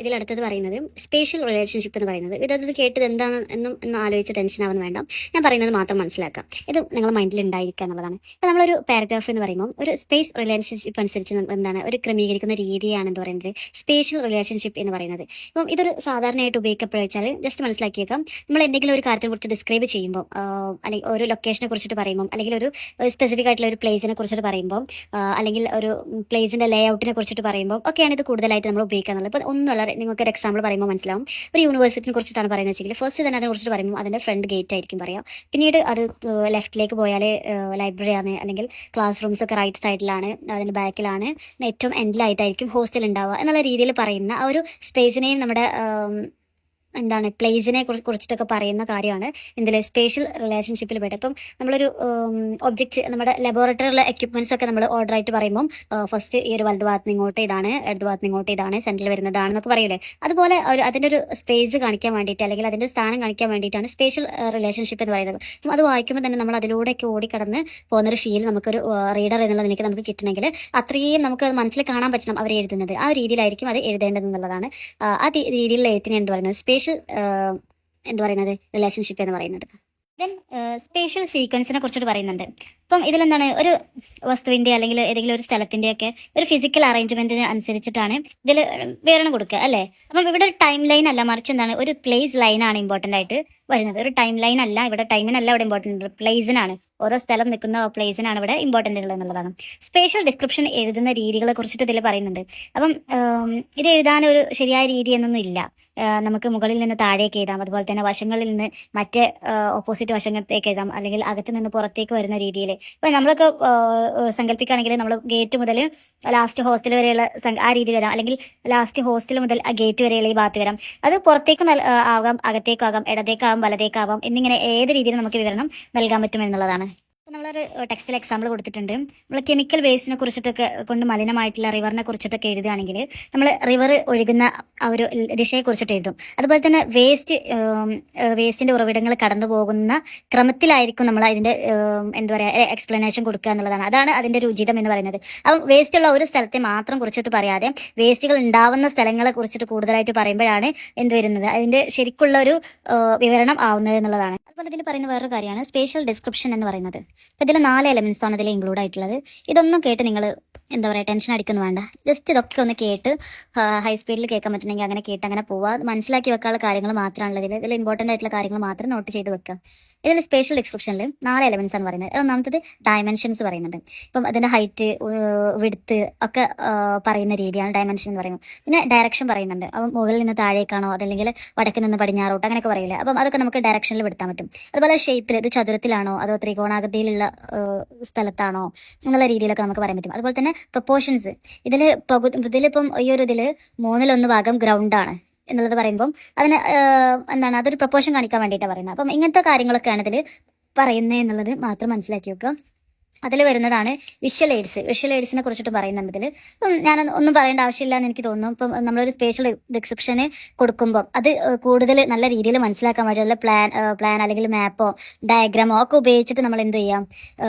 ഇതിലടുത്തത് പറയുന്നത് സ്പേഷ്യൽ റിലേഷൻഷിപ്പ് എന്ന് പറയുന്നത്. ഇത് കേട്ടത് എന്താണെന്ന് ആലോചിച്ച് ടെൻഷൻ ആവുന്ന വേണ്ട, ഞാൻ പറയുന്നത് മാത്രം മനസ്സിലാക്കാം. ഇത് നിങ്ങളുടെ മൈൻഡിൽ ഉണ്ടായിരിക്കുക എന്നുള്ളതാണ്. ഇപ്പോൾ നമ്മളൊരു പാരഗ്രാഫ് എന്ന് പറയുമ്പോൾ ഒരു സ്പേസ് റിലേഷൻഷിപ്പ് അനുസരിച്ച് എന്താണ് ഒരു ക്രമീകരിക്കുന്ന രീതിയാണെന്ന് പറയുന്നത് സ്പേഷ്യൽ റിലേഷൻഷിപ്പ് എന്ന് പറയുന്നത്. ഇപ്പം ഇതൊരു സാധാരണയായിട്ട് ഉപയോഗിക്കപ്പെടുവെച്ചാൽ ജസ്റ്റ് മനസ്സിലാക്കിയേക്കാം. നമ്മൾ എന്തെങ്കിലും ഒരു കാര്യത്തെ കുറിച്ച് ഡിസ്ക്രൈബ് ചെയ്യുമ്പോൾ, അല്ലെങ്കിൽ ഒരു ലൊക്കേഷനെ കുറിച്ചിട്ട് പറയുമ്പോൾ, അല്ലെങ്കിൽ ഒരു സ്പെസിഫിക് ആയിട്ടുള്ള ഒരു പ്ലേസിനെ കുറിച്ചിട്ട് പറയുമ്പോൾ, അല്ലെങ്കിൽ ഒരു പ്ലേസിൻ്റെ ലേ ഔട്ടിനെ കുറിച്ചിട്ട് പറയുമ്പോൾ ഒക്കെയാണ് ഇത് കൂടുതലായിട്ട് നമ്മൾ ഉപയോഗിക്കുക. ഇപ്പോൾ ഒന്നുമല്ല, നിങ്ങൾക്ക് ഒരു എക്സാമ്പിൾ പറയുമ്പോൾ മനസ്സിലാവും. ഒരു യൂണിവേഴ്സിറ്റിനെ കുറിച്ചിട്ടാണ് പറയുന്നത് വെച്ചെങ്കിൽ ഫസ്റ്റ് തന്നെ അതിനെ കുറിച്ചിട്ട് പറയുമ്പോൾ അതിൻ്റെ ഫ്രണ്ട് ഗേറ്റ് ആയിരിക്കും പറയാം. പിന്നീട് അത് ലെഫ്റ്റിലേക്ക് പോയാൽ ലൈബ്രറി ആണ്, അല്ലെങ്കിൽ ക്ലാസ് റൂംസ് ഒക്കെ റൈറ്റ് സൈഡിലാണ്, അതിൻ്റെ ബാക്കിലാണ്, ഏറ്റവും എൻഡിലായിട്ടായിരിക്കും ഹോസ്റ്റൽ ഉണ്ടാവുക എന്നുള്ള രീതിയിൽ പറയുന്ന ആ ഒരു സ്പേസിനെയും നമ്മുടെ എന്താണ് പ്ലേസിനെ കുറിച്ചിട്ടൊക്കെ പറയുന്ന കാര്യമാണ് ഇതിൽ സ്പേഷ്യൽ റിലേഷൻഷിപ്പിൽ പെട്ട്. ഇപ്പം നമ്മളൊരു ഒബ്ജക്റ്റ് നമ്മുടെ ലബോറട്ടറിയിലെ എക്യുപ്മെന്റ്സ് ഒക്കെ നമ്മൾ ഓർഡർ ആയിട്ട് പറയുമ്പോൾ ഫസ്റ്റ് ഈ ഒരു വലതു ഭാഗത്ത് ഇങ്ങോട്ട് ഇതാണ്, ഇടതു ഭാഗത്ത് ഇങ്ങോട്ട് ഇതാണ്, സെന്ററിൽ വരുന്നതാണെന്നൊക്കെ പറയൂലേ. അതുപോലെ അതിൻ്റെ ഒരു സ്പേസ് കാണിക്കാൻ വേണ്ടിയിട്ട് അല്ലെങ്കിൽ അതിൻ്റെ സ്ഥാനം കാണിക്കാൻ വേണ്ടിയിട്ടാണ് സ്പേഷ്യൽ റിലേഷൻഷിപ്പ് എന്ന് പറയുന്നത്. അപ്പം അത് വായിക്കുമ്പോൾ തന്നെ നമ്മൾ അതിലൂടെയൊക്കെ ഓടിക്കടന്ന് പോകുന്നൊരു ഫീൽ നമുക്കൊരു റീഡർ എന്നുള്ള നിലയ്ക്ക് നമുക്ക് കിട്ടണമെങ്കിൽ അത്രയും നമുക്ക് മനസ്സിൽ കാണാൻ പറ്റണം അവർ എഴുതുന്നത്. ആ രീതിയിലായിരിക്കും അത് എഴുതേണ്ടതെന്നുള്ളതാണ് ആ രീതിയിലുള്ള എഴുത്തിനെ എന്ന് പറയുന്നത് സ്പേഷ്യൽ എന്താ പറയുന്നത് റിലേഷൻഷിപ്പ് എന്ന് പറയുന്നത്. ദെൻ സ്പേഷ്യൽ സീക്വൻസിനെ കുറിച്ചിട്ട് പറയുന്നുണ്ട്. ഇപ്പം ഇതിലെന്താണ് ഒരു വസ്തുവിൻ്റെ അല്ലെങ്കിൽ ഏതെങ്കിലും ഒരു സ്ഥലത്തിൻ്റെയൊക്കെ ഒരു ഫിസിക്കൽ അറേഞ്ച്മെൻറ്റിന് അനുസരിച്ചിട്ടാണ് ഇതിൽ വിവരണം കൊടുക്കുക അല്ലേ. അപ്പം ഇവിടെ ഒരു ടൈം ലൈൻ അല്ല, മറിച്ച് എന്താണ് ഒരു പ്ലേസ് ലൈനാണ് ഇമ്പോർട്ടൻ്റ് ആയിട്ട് വരുന്നത്. ഒരു ടൈം ലൈൻ അല്ല, ഇവിടെ ടൈമിനല്ല ഇവിടെ ഇമ്പോർട്ടൻ്റ്, പ്ലേസിനാണ്. ഓരോ സ്ഥലം നിൽക്കുന്ന പ്ലേസിനാണ് ഇവിടെ ഇമ്പോർട്ടൻ്റ് ഉള്ളത് എന്നുള്ളതാണ്. സ്പേഷ്യൽ ഡിസ്ക്രിപ്ഷൻ എഴുതുന്ന രീതികളെ കുറിച്ചിട്ട് ഇതിൽ പറയുന്നുണ്ട്. അപ്പം ഇത് എഴുതാനൊരു ശരിയായ രീതി എന്നൊന്നും ഇല്ല. നമുക്ക് മുകളിൽ നിന്ന് താഴേക്ക് എഴുതാം, അതുപോലെ തന്നെ വശങ്ങളിൽ നിന്ന് മറ്റേ ഓപ്പോസിറ്റ് വശത്തേക്ക് എഴുതാം, അല്ലെങ്കിൽ അകത്ത് നിന്ന് പുറത്തേക്ക് വരുന്ന രീതിയിൽ. ഇപ്പം നമ്മളൊക്കെ സങ്കല്പിക്കുകയാണെങ്കിൽ നമ്മൾ ഗേറ്റ് മുതൽ ലാസ്റ്റ് ഹോസ്റ്റൽ വരെയുള്ള ആ രീതിയിൽ വരാം, അല്ലെങ്കിൽ ലാസ്റ്റ് ഹോസ്റ്റൽ മുതൽ ആ ഗേറ്റ് വരെയുള്ള ഈ ഭാഗത്ത് വരാം. അത് പുറത്തേക്ക് ആകാം, അകത്തേക്കാകാം, ഇടത്തേക്കാവാം, വലതേക്കാവാം എന്നിങ്ങനെ ഏത് രീതിയിൽ നമുക്ക് വിവരണം നൽകാൻ പറ്റും എന്നുള്ളതാണ്. നമ്മളൊരു ടെക്സ്റ്റിൽ എക്സാമ്പിൾ കൊടുത്തിട്ടുണ്ട്. നമ്മൾ കെമിക്കൽ വേസ്റ്റിനെ കുറിച്ചിട്ടൊക്കെ കൊണ്ട് മലിനമായിട്ടുള്ള റിവറിനെ കുറിച്ചിട്ടൊക്കെ എഴുതുകയാണെങ്കിൽ നമ്മൾ റിവർ ഒഴുകുന്ന ആ ഒരു ദിശയെ കുറിച്ചിട്ട് എഴുതും. അതുപോലെ തന്നെ വേസ്റ്റിന്റെ ഉറവിടങ്ങൾ കടന്നു പോകുന്ന ക്രമത്തിലായിരിക്കും നമ്മൾ അതിന്റെ എന്താ പറയുക എക്സ്പ്ലനേഷൻ കൊടുക്കുക എന്നുള്ളതാണ്. അതാണ് അതിന്റെ ഒരു ഉചിതം എന്ന് പറയുന്നത്. അപ്പം വേസ്റ്റ് ഉള്ള ഒരു സ്ഥലത്തെ മാത്രം കുറിച്ചിട്ട് പറയാതെ വേസ്റ്റുകൾ ഉണ്ടാവുന്ന സ്ഥലങ്ങളെ കുറിച്ചിട്ട് കൂടുതലായിട്ട് പറയുമ്പോഴാണ് എന്ത് വരുന്നത് അതിന്റെ ശരിക്കുള്ള ഒരു വിവരണം ആവുന്നത് എന്നുള്ളതാണ്. അതുപോലെ ഇതിൽ പറയുന്ന വേറൊരു കാര്യമാണ് സ്പേഷ്യൽ ഡിസ്ക്രിപ്ഷൻ എന്ന് പറയുന്നത്. അപ്പോൾ ഇതിൽ 4 എലമെന്റ്സ് ആണ് ഇതിൽ ഇൻക്ലൂഡ് ആയിട്ടുള്ളത്. ഇതൊന്നും കേട്ട് നിങ്ങൾ എന്താ പറയുക ടെൻഷൻ അടിക്കുന്നു വേണ്ട. ജസ്റ്റ് ഇതൊക്കെ ഒന്ന് കേട്ട് ഹൈ സ്പീഡിൽ കേൾക്കാൻ പറ്റണമെങ്കിൽ അങ്ങനെ കേട്ട് അങ്ങനെ പോവുക. മനസ്സിലാക്കി വെക്കാനുള്ള കാര്യങ്ങൾ മാത്രമാണുള്ളത്. ഇതിൽ ഇമ്പോർട്ടൻ്റ് ആയിട്ടുള്ള കാര്യങ്ങൾ മാത്രം നോട്ട് ചെയ്ത് വെക്കുക. ഇതിൽ സ്പേഷ്യൽ ഡിസ്ക്രിപ്ഷനിൽ 4 എലമെന്റ്സ് ആണ് പറയുന്നത്. ഒന്നാമത്തത് ഡയമെൻഷൻസ് പറയുന്നുണ്ട്. ഇപ്പം അതിൻ്റെ ഹൈറ്റ്, വിഡ്ത്ത് ഒക്കെ പറയുന്ന രീതിയാണ് ഡയമെൻഷൻ എന്ന് പറയുന്നത്. പിന്നെ ഡയറക്ഷൻ പറയുന്നുണ്ട്. അപ്പം മുകളിൽ നിന്ന് താഴേക്കാണോ അതല്ലെങ്കിൽ വടക്ക് നിന്ന് പടിഞ്ഞാറോട്ട് അങ്ങനെയൊക്കെ പറയില്ലേ. അപ്പം അതൊക്കെ നമുക്ക് ഡയറക്ഷനിൽ പെടുത്താൻ പറ്റും. അതുപോലെ ഷേപ്പിൽ ഇത് ചതുരത്തിലാണോ അതോ ത്രികോണാകൃതിയിലുള്ള സ്ഥലത്താണോ എന്നുള്ള രീതിയിലൊക്കെ നമുക്ക് പറയാൻ പറ്റും. അതുപോലെ തന്നെ പ്രൊപ്പോർഷൻസ് ഇതിലിപ്പം ഈ ഒരു ഇതിൽ 1/3 ഭാഗം ഗ്രൗണ്ടാണ് എന്നുള്ളത് പറയുമ്പം അതിന് എന്താണ് അതൊരു പ്രൊപ്പോർഷൻ കാണിക്കാൻ വേണ്ടിയിട്ടാണ് പറയുന്നത്. അപ്പം ഇങ്ങനത്തെ കാര്യങ്ങളൊക്കെയാണ് ഇതിൽ പറയുന്നത് എന്നുള്ളത് മാത്രം മനസ്സിലാക്കി വെക്കുക. അതിൽ വരുന്നതാണ് വിഷ്വൽ എയ്ഡ്സിനെ കുറിച്ചിട്ട് പറയുന്നുണ്ട്. ഇതിൽ ഞാൻ ഒന്നും പറയേണ്ട ആവശ്യമില്ല എന്ന് എനിക്ക് തോന്നുന്നു. ഇപ്പം നമ്മളൊരു സ്പേഷ്യൽ ഡിസ്ക്രിപ്ഷന് കൊടുക്കുമ്പോൾ അത് കൂടുതൽ നല്ല രീതിയിൽ മനസ്സിലാക്കാൻ വേണ്ടിയുള്ള പ്ലാൻ അല്ലെങ്കിൽ മാപ്പോ ഡയഗ്രാമോ ഒക്കെ ഉപയോഗിച്ചിട്ട് നമ്മൾ എന്ത് ചെയ്യാം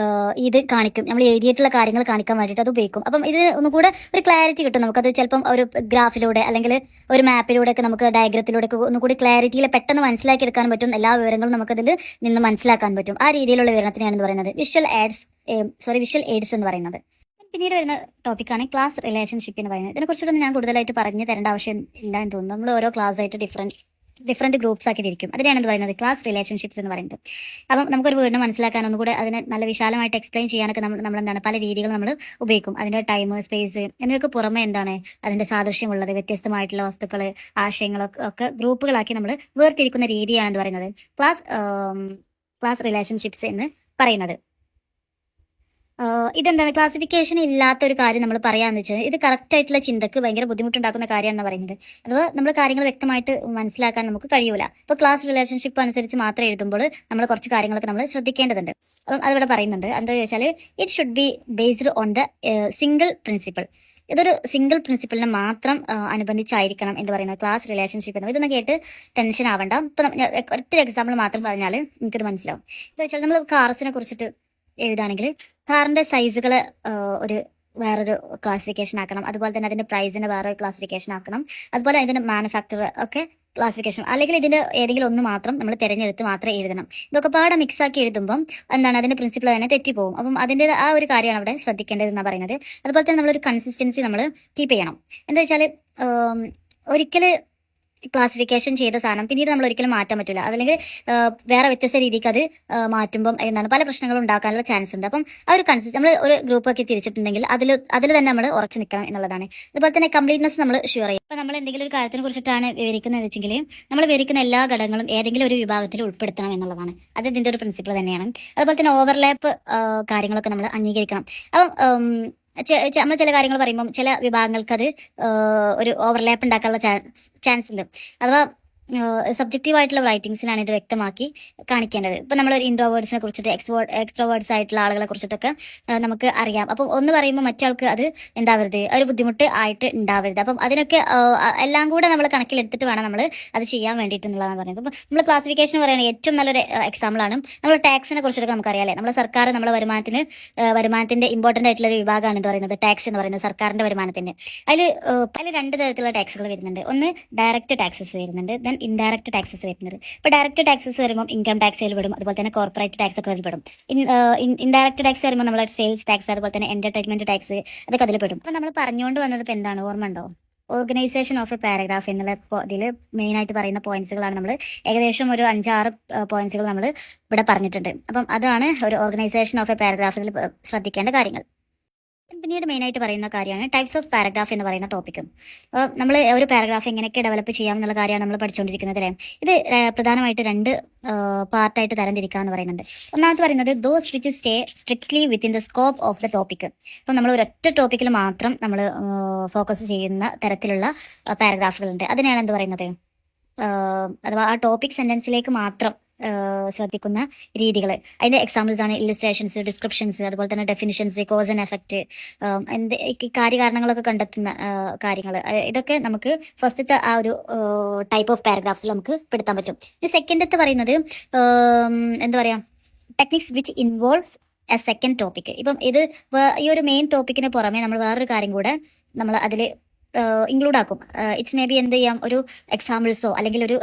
ഇത് കാണിക്കും. നമ്മൾ എഴുതിയിട്ടുള്ള കാര്യങ്ങൾ കാണിക്കാൻ വേണ്ടിയിട്ട് അത് ഉപയോഗിക്കും. അപ്പം ഇത് ഒന്നുകൂടെ ഒരു ക്ലാരിറ്റി കിട്ടും നമുക്കത്. ചിലപ്പം ഒരു ഗ്രാഫിലൂടെ അല്ലെങ്കിൽ ഒരു മാപ്പിലൂടെ ഒക്കെ നമുക്ക് ഡയഗ്രത്തിലൂടെ ഒക്കെ ഒന്നുകൂടി ക്ലാരിറ്റിയിൽ പെട്ടെന്ന് മനസ്സിലാക്കി എടുക്കാൻ പറ്റും. എല്ലാ വിവരങ്ങളും നമുക്കതിൽ നിന്ന് മനസ്സിലാക്കാൻ പറ്റും. ആ രീതിയിലുള്ള വിവരണത്തിനാണ് പറയുന്നത് വിഷ്വൽ എയ്ഡ്സ് എന്ന് പറയുന്നത്. പിന്നീട് വരുന്ന ടോപ്പിക്കാണ് ക്ലാസ് റിലേഷൻഷിപ്പ് എന്ന് പറയുന്നത്. ഇതിനെക്കുറിച്ചൊന്നും ഞാൻ കൂടുതലായിട്ട് പറഞ്ഞു തരേണ്ട ആവശ്യം ഇല്ല എന്ന് തോന്നുന്നു. നമ്മൾ ഓരോ ക്ലാസ് ആയിട്ട് ഡിഫറെൻറ്റ് ഗ്രൂപ്പ്സ് ആക്കി തിരിക്കും. അതിനാണ് എന്ത് പറയുന്നത് ക്ലാസ് റിലേഷൻഷിപ്സ് എന്ന് പറയുന്നത്. അപ്പം നമുക്കൊരു വീടിന് മനസ്സിലാക്കാൻ ഒന്നുകൂടെ അതിനെ നല്ല വിശാലമായിട്ട് എക്സ്പ്ലെയിൻ ചെയ്യാനൊക്കെ നമ്മൾ എന്താണ് പല രീതികൾ നമ്മൾ ഉപയോഗിക്കും. അതിൻ്റെ ടൈം, സ്പേസ് എന്നിവയ്ക്ക് പുറമെ എന്താണ് അതിൻ്റെ സാദൃശ്യമുള്ളത് വ്യത്യസ്തമായിട്ടുള്ള വസ്തുക്കൾ, ആശയങ്ങളൊക്കെ ഗ്രൂപ്പുകളാക്കി നമ്മൾ വേർതിരിക്കുന്ന രീതിയാണ് എന്ന് പറയുന്നത് ക്ലാസ് റിലേഷൻഷിപ്സ് എന്ന് പറയുന്നത്. ഇതെന്താണ് ക്ലാസിഫിക്കേഷൻ ഇല്ലാത്ത ഒരു കാര്യം നമ്മൾ പറയാന്ന് വെച്ചാൽ ഇത് കറക്റ്റ് ആയിട്ടുള്ള ചിന്തക്ക് ഭയങ്കര ബുദ്ധിമുട്ടുണ്ടാക്കുന്ന കാര്യമാണ് പറയുന്നത്. അഥവാ നമ്മൾ കാര്യങ്ങൾ വ്യക്തമായിട്ട് മനസ്സിലാക്കാൻ നമുക്ക് കഴിയൂല. ഇപ്പോൾ ക്ലാസ് റിലേഷൻഷിപ്പ് അനുസരിച്ച് മാത്രം എഴുതുമ്പോൾ നമ്മൾ കുറച്ച് കാര്യങ്ങളൊക്കെ നമ്മൾ ശ്രദ്ധിക്കേണ്ടതുണ്ട്. അപ്പം അതിവിടെ പറയുന്നുണ്ട് എന്താ ചോദിച്ചാൽ it should be based on the single principle. ഇതൊരു സിംഗിൾ പ്രിൻസിപ്പിളിനെ മാത്രം അനുബന്ധിച്ചായിരിക്കണം എന്ന് പറയുന്നത് ക്ലാസ് റിലേഷൻഷിപ്പ് എന്ന്. ഇതൊന്നും കേട്ട് ടെൻഷൻ ആവണ്ട. ഇപ്പം ഒറ്റ എക്സാമ്പിൾ മാത്രം പറഞ്ഞാൽ എനിക്കത് മനസ്സിലാവും. എന്താ വെച്ചാൽ നമ്മൾ കാർസിനെ കുറിച്ചിട്ട് എഴുതാണെങ്കിൽ കാറിൻ്റെ സൈസുകൾ വേറൊരു ക്ലാസിഫിക്കേഷൻ ആക്കണം. അതുപോലെ തന്നെ അതിൻ്റെ പ്രൈസിന് വേറെ ക്ലാസിഫിക്കേഷൻ ആക്കണം. അതുപോലെ ഇതിൻ്റെ മാനുഫാക്ചർ ഒക്കെ ക്ലാസിഫിക്കേഷൻ, അല്ലെങ്കിൽ ഇതിൻ്റെ ഏതെങ്കിലും ഒന്ന് മാത്രം നമ്മൾ തിരഞ്ഞെടുത്ത് മാത്രമേ എഴുതണം. ഇതൊക്കെ പാടെ മിക്സ് ആക്കി എഴുതുമ്പം എന്താണ് അതിൻ്റെ പ്രിൻസിപ്പിൾ തന്നെ തെറ്റിപ്പോകും. അപ്പം അതിൻ്റെ ആ ഒരു കാര്യമാണ് അവിടെ ശ്രദ്ധിക്കേണ്ടതെന്നാണ് പറയുന്നത്. അതുപോലെ തന്നെ നമ്മളൊരു കൺസിസ്റ്റൻസി നമ്മൾ കീപ്പ് ചെയ്യണം. എന്താ വെച്ചാൽ ഒരിക്കൽ ക്ലാസിഫിക്കേഷൻ ചെയ്ത സാധനം പിന്നീട് നമ്മൾ ഒരിക്കലും മാറ്റാൻ പറ്റില്ല. അതല്ലെങ്കിൽ വേറെ വ്യത്യസ്ത രീതിക്ക് അത് മാറ്റുമ്പം എന്താണ് പല പ്രശ്നങ്ങളും ഉണ്ടാക്കാനുള്ള ചാൻസ് ഉണ്ട്. അപ്പം ആ ഒരു നമ്മൾ ഒരു ഗ്രൂപ്പ് ഒക്കെ തിരിച്ചിട്ടുണ്ടെങ്കിൽ അതിൽ തന്നെ നമ്മൾ ഉറച്ചു നിൽക്കണം എന്നുള്ളതാണ്. അതുപോലെ തന്നെ കംപ്ലീറ്റ്നെസ് നമ്മൾ ഷുവർ ചെയ്യും. അപ്പം നമ്മൾ എന്തെങ്കിലും ഒരു കാര്യത്തിനെ കുറിച്ചിട്ടാണ് വിവരിക്കുന്നത് വെച്ചെങ്കിൽ നമ്മൾ വിവരിക്കുന്ന എല്ലാ ഘടകങ്ങളും ഏതെങ്കിലും ഒരു വിഭാഗത്തിൽ ഉൾപ്പെടുത്തണം എന്നുള്ളതാണ്. അത് ഇതിൻ്റെ ഒരു പ്രിൻസിപ്പിൾ തന്നെയാണ്. അതുപോലെ തന്നെ ഓവർലാപ്പ് കാര്യങ്ങളൊക്കെ നമ്മൾ അംഗീകരിക്കണം. അപ്പം നമ്മൾ ചില കാര്യങ്ങൾ പറയുമ്പം ചില വിഭാഗങ്ങൾക്ക് അത് ഒരു ഓവർലാപ്പ് ഉണ്ടാക്കാനുള്ള ചാൻസ് ഉണ്ട്. അഥവാ സബ്ജക്റ്റീവ് ആയിട്ടുള്ള റൈറ്റിംഗ്സിലാണ് ഇത് വ്യക്തമാക്കി കാണിക്കേണ്ടത്. ഇപ്പം നമ്മളൊരു ഇൻട്രോവേർഡ്സിനെ കുറിച്ചിട്ട് എക്സ്ട്രോവേർഡ്സ് ആയിട്ടുള്ള ആളുകളെ കുറിച്ചിട്ടൊക്കെ നമുക്ക് അറിയാം. അപ്പം ഒന്ന് പറയുമ്പോൾ മറ്റാൾക്ക് അത് എന്താവരുത്, ഒരു ബുദ്ധിമുട്ട് ആയിട്ട് ഉണ്ടാവരുത്. അപ്പം അതിനൊക്കെ എല്ലാം കൂടെ നമ്മൾ കണക്കിലെടുത്തിട്ട് വേണം നമ്മൾ അത് ചെയ്യാൻ വേണ്ടിയിട്ടുള്ളതാണ് പറയുന്നത്. അപ്പം നമ്മൾ ക്ലാസിഫിക്കേഷൻ പറയുകയാണെങ്കിൽ ഏറ്റവും നല്ലൊരു എക്സാമ്പിളാണ് നമ്മൾ ടാക്സിനെ കുറിച്ചിട്ടൊക്കെ നമുക്കറിയാം അല്ലേ. നമ്മുടെ സർക്കാർ നമ്മുടെ വരുമാനത്തിന്റെ ഇമ്പോർട്ടൻ്റ് ആയിട്ടുള്ള ഒരു വിഭാഗമാണ് എന്ന് പറയുന്നത് ടാക്സ് എന്ന് പറയുന്നത്, സർക്കാരിന്റെ വരുമാനത്തിന്റെ. അതിൽ രണ്ട് തരത്തിലുള്ള ടാക്സുകൾ വരുന്നുണ്ട്. ഒന്ന് ഡയറക്റ്റ് ടാക്സസ് വരുന്നുണ്ട്, ദെൻ ഇൻഡയറക്റ്റ് ടാക്സസ് വരുന്നത്. ഇപ്പോൾ ഡയറക്റ്റ് ടാക്സസ് വരുമ്പോൾ ഇൻകം ടാക്സിൽ പെടും, അതുപോലെ തന്നെ കോർപ്പറേറ്റ് ടാക്സ് ഒക്കെ അതിൽ പെടും. ഇൻഡയറക്റ്റ് ടാക്സ് വരുമ്പോൾ നമ്മൾ സെയിൽസ് ടാക്സ്, അതുപോലെ തന്നെ എന്റർടൈൻമെന്റ് ടാക്സ് അതൊക്കെ അതിൽ പെടും. അപ്പോൾ നമ്മൾ പറഞ്ഞുകൊണ്ട് വന്നത് ഇപ്പോൾ എന്താണ്, ഓർമ്മ ഉണ്ടോ? ഓർഗനൈസേഷൻ ഓഫ് എ പാരഗ്രാഫ് എന്നുള്ള ഇതിൽ മെയിനായിട്ട് പറയുന്ന പോയിന്റ്സുകളാണ് നമ്മൾ ഏകദേശം ഒരു 5-6 പോയിന്റ്സുകൾ നമ്മൾ ഇവിടെ പറഞ്ഞിട്ടുണ്ട്. അപ്പം അതാണ് ഒരു ഓർഗനൈസേഷൻ ഓഫ് എ പാരഗ്രാഫിൽ ശ്രദ്ധിക്കേണ്ട കാര്യങ്ങൾ. പിന്നീട് മെയിനായിട്ട് പറയുന്ന കാര്യമാണ് ടൈപ്സ് ഓഫ് പാരഗ്രാഫ് എന്ന് പറയുന്ന ടോപ്പിക്. നമ്മൾ ഒരു പാരഗ്രാഫ് എങ്ങനെയൊക്കെ ഡെവലപ്പ് ചെയ്യാം എന്നുള്ള കാര്യമാണ് നമ്മൾ പഠിച്ചുകൊണ്ടിരിക്കുന്നത് അല്ലേ. ഇത് പ്രധാനമായിട്ട് 2 പാർട്ടായിട്ട് തരംതിരിക്കാമെന്ന് പറയുന്നുണ്ട്. ഒന്നാമത് പറയുന്നത് those which stay strictly within the scope of the topic. അപ്പം നമ്മൾ ഒരൊറ്റ ടോപ്പിക്കിൽ മാത്രം നമ്മൾ ഫോക്കസ് ചെയ്യുന്ന തരത്തിലുള്ള പാരഗ്രാഫുകളുണ്ട്. അതിനെയാണ് എന്ത് പറയുന്നത്, അഥവാ ആ ടോപ്പിക് സെന്റൻസിലേക്ക് മാത്രം ശ്രദ്ധിക്കുന്ന രീതികൾ. അതിന്റെ എക്സാമ്പിൾസ് ആണ് ഇല്ലുസ്ട്രേഷൻസ്, ഡിസ്ക്രിപ്ഷൻസ്, അതുപോലെ തന്നെ ഡെഫിനിഷൻസ്, കോസ് ആൻഡ് എഫക്റ്റ്, കാര്യകാരണങ്ങളൊക്കെ കണ്ടെത്തുന്ന കാര്യങ്ങൾ. ഇതൊക്കെ നമുക്ക് ഫസ്റ്റത്തെ ആ ഒരു ടൈപ്പ് ഓഫ് പാരഗ്രാഫ്സിൽ നമുക്ക് പെടുത്താൻ പറ്റും. സെക്കൻഡത്തെ പറയുന്നത് എന്താ പറയാ, techniques which involves A second topic. ഇപ്പം ഇത് ഈ ഒരു മെയിൻ ടോപ്പിക്കിന് പുറമെ നമ്മൾ വേറൊരു കാര്യം കൂടെ നമ്മൾ അതിൽ ഇൻക്ലൂഡ് ആക്കും. ഇറ്റ്സ് മേ ബി എന്ത് ചെയ്യാം, ഒരു എക്സാമ്പിൾസോ അല്ലെങ്കിൽ ഒരു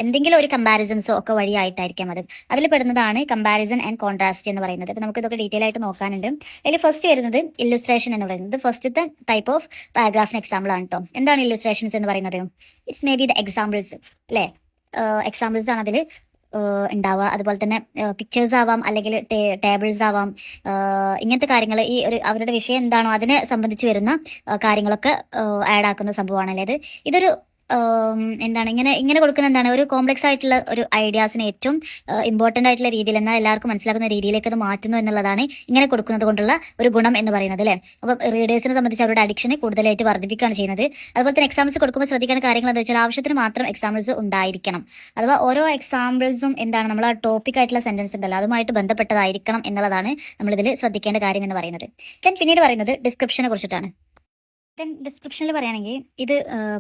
എന്തെങ്കിലും ഒരു കമ്പാരിസൺസോ ഒക്കെ വഴിയായിട്ടായിരിക്കാം അത്. അതിൽ പെടുന്നതാണ് കമ്പാരിസൺ ആൻഡ് കോൺട്രാസ്റ്റ് എന്ന് പറയുന്നത്. അപ്പോൾ നമുക്ക് ഇതൊക്കെ ഡീറ്റെയിൽ ആയിട്ട് നോക്കാനുണ്ട്. അതിൽ ഫസ്റ്റ് വരുന്നത് ഇല്ലുസ്ട്രേഷൻ എന്ന് പറയുന്നത് ഫസ്റ്റത്തെ ടൈപ്പ് ഓഫ് പാരഗ്രാഫിന് എക്സാമ്പിൾ ആണ് കേട്ടോ. എന്താണ് ഇല്ലുസ്ട്രേഷൻസ് എന്ന് പറയുന്നത്? It's may be the examples അല്ലേ. എക്സാമ്പിൾസ് ആണ് അതിൽ ഉണ്ടാവുക. അതുപോലെ തന്നെ പിക്ചേഴ്സ് ആവാം, അല്ലെങ്കിൽ ടേബിൾസ് ആവാം. ഇങ്ങനത്തെ കാര്യങ്ങൾ ഈ ഒരു അവരുടെ വിഷയം എന്താണോ അതിനെ സംബന്ധിച്ച് വരുന്ന കാര്യങ്ങളൊക്കെ ആഡ് ആക്കുന്ന സംഭവമാണ് അല്ലേ. ഇതൊരു എന്താണ് ഇങ്ങനെ കൊടുക്കുന്ന എന്താണ്, ഒരു കോംപ്ലക്സ് ആയിട്ടുള്ള ഒരു ഐഡിയാസിന് ഏറ്റവും ഇമ്പോർട്ടൻ്റ് ആയിട്ടുള്ള രീതിയിൽ, എന്നാൽ എല്ലാവർക്കും മനസ്സിലാക്കുന്ന രീതിയിലേക്ക് അത് മാറ്റുന്നു എന്നുള്ളതാണ് ഇങ്ങനെ കൊടുക്കുന്നത് കൊണ്ടുള്ള ഒരു ഗുണം എന്ന് പറയുന്നത് അല്ലേ. അപ്പം റീഡേഴ്സിനെ സംബന്ധിച്ച് അവരുടെ അഡിക്ഷനെ കൂടുതലായിട്ട് വർദ്ധിപ്പിക്കുകയാണ് ചെയ്യുന്നത്. അതുപോലെ തന്നെ എക്സാമ്പിൾസ് കൊടുക്കുമ്പോൾ ശ്രദ്ധിക്കേണ്ട കാര്യങ്ങൾ എന്താ വെച്ചാൽ ആവശ്യത്തിന് മാത്രം എക്സാമ്പിൾസ് ഉണ്ടായിരിക്കണം. അഥവാ ഓരോ എക്സാമ്പിൾസും എന്താണ്, നമ്മൾ ആ ടോപ്പിക് ആയിട്ടുള്ള സെന്റൻസ് ഉണ്ടല്ലോ അതുമായിട്ട് ബന്ധപ്പെട്ടതായിരിക്കണം എന്നുള്ളതാണ് നമ്മളിതിൽ ശ്രദ്ധിക്കേണ്ട കാര്യം എന്ന് പറയുന്നത്. പിന്നീട് പറയുന്നത് ഡിസ്ക്രിപ്ഷനെ കുറിച്ചിട്ടാണ്. ഡിസ്ക്രിപ്ഷനിൽ പറയുകയാണെങ്കിൽ ഇത്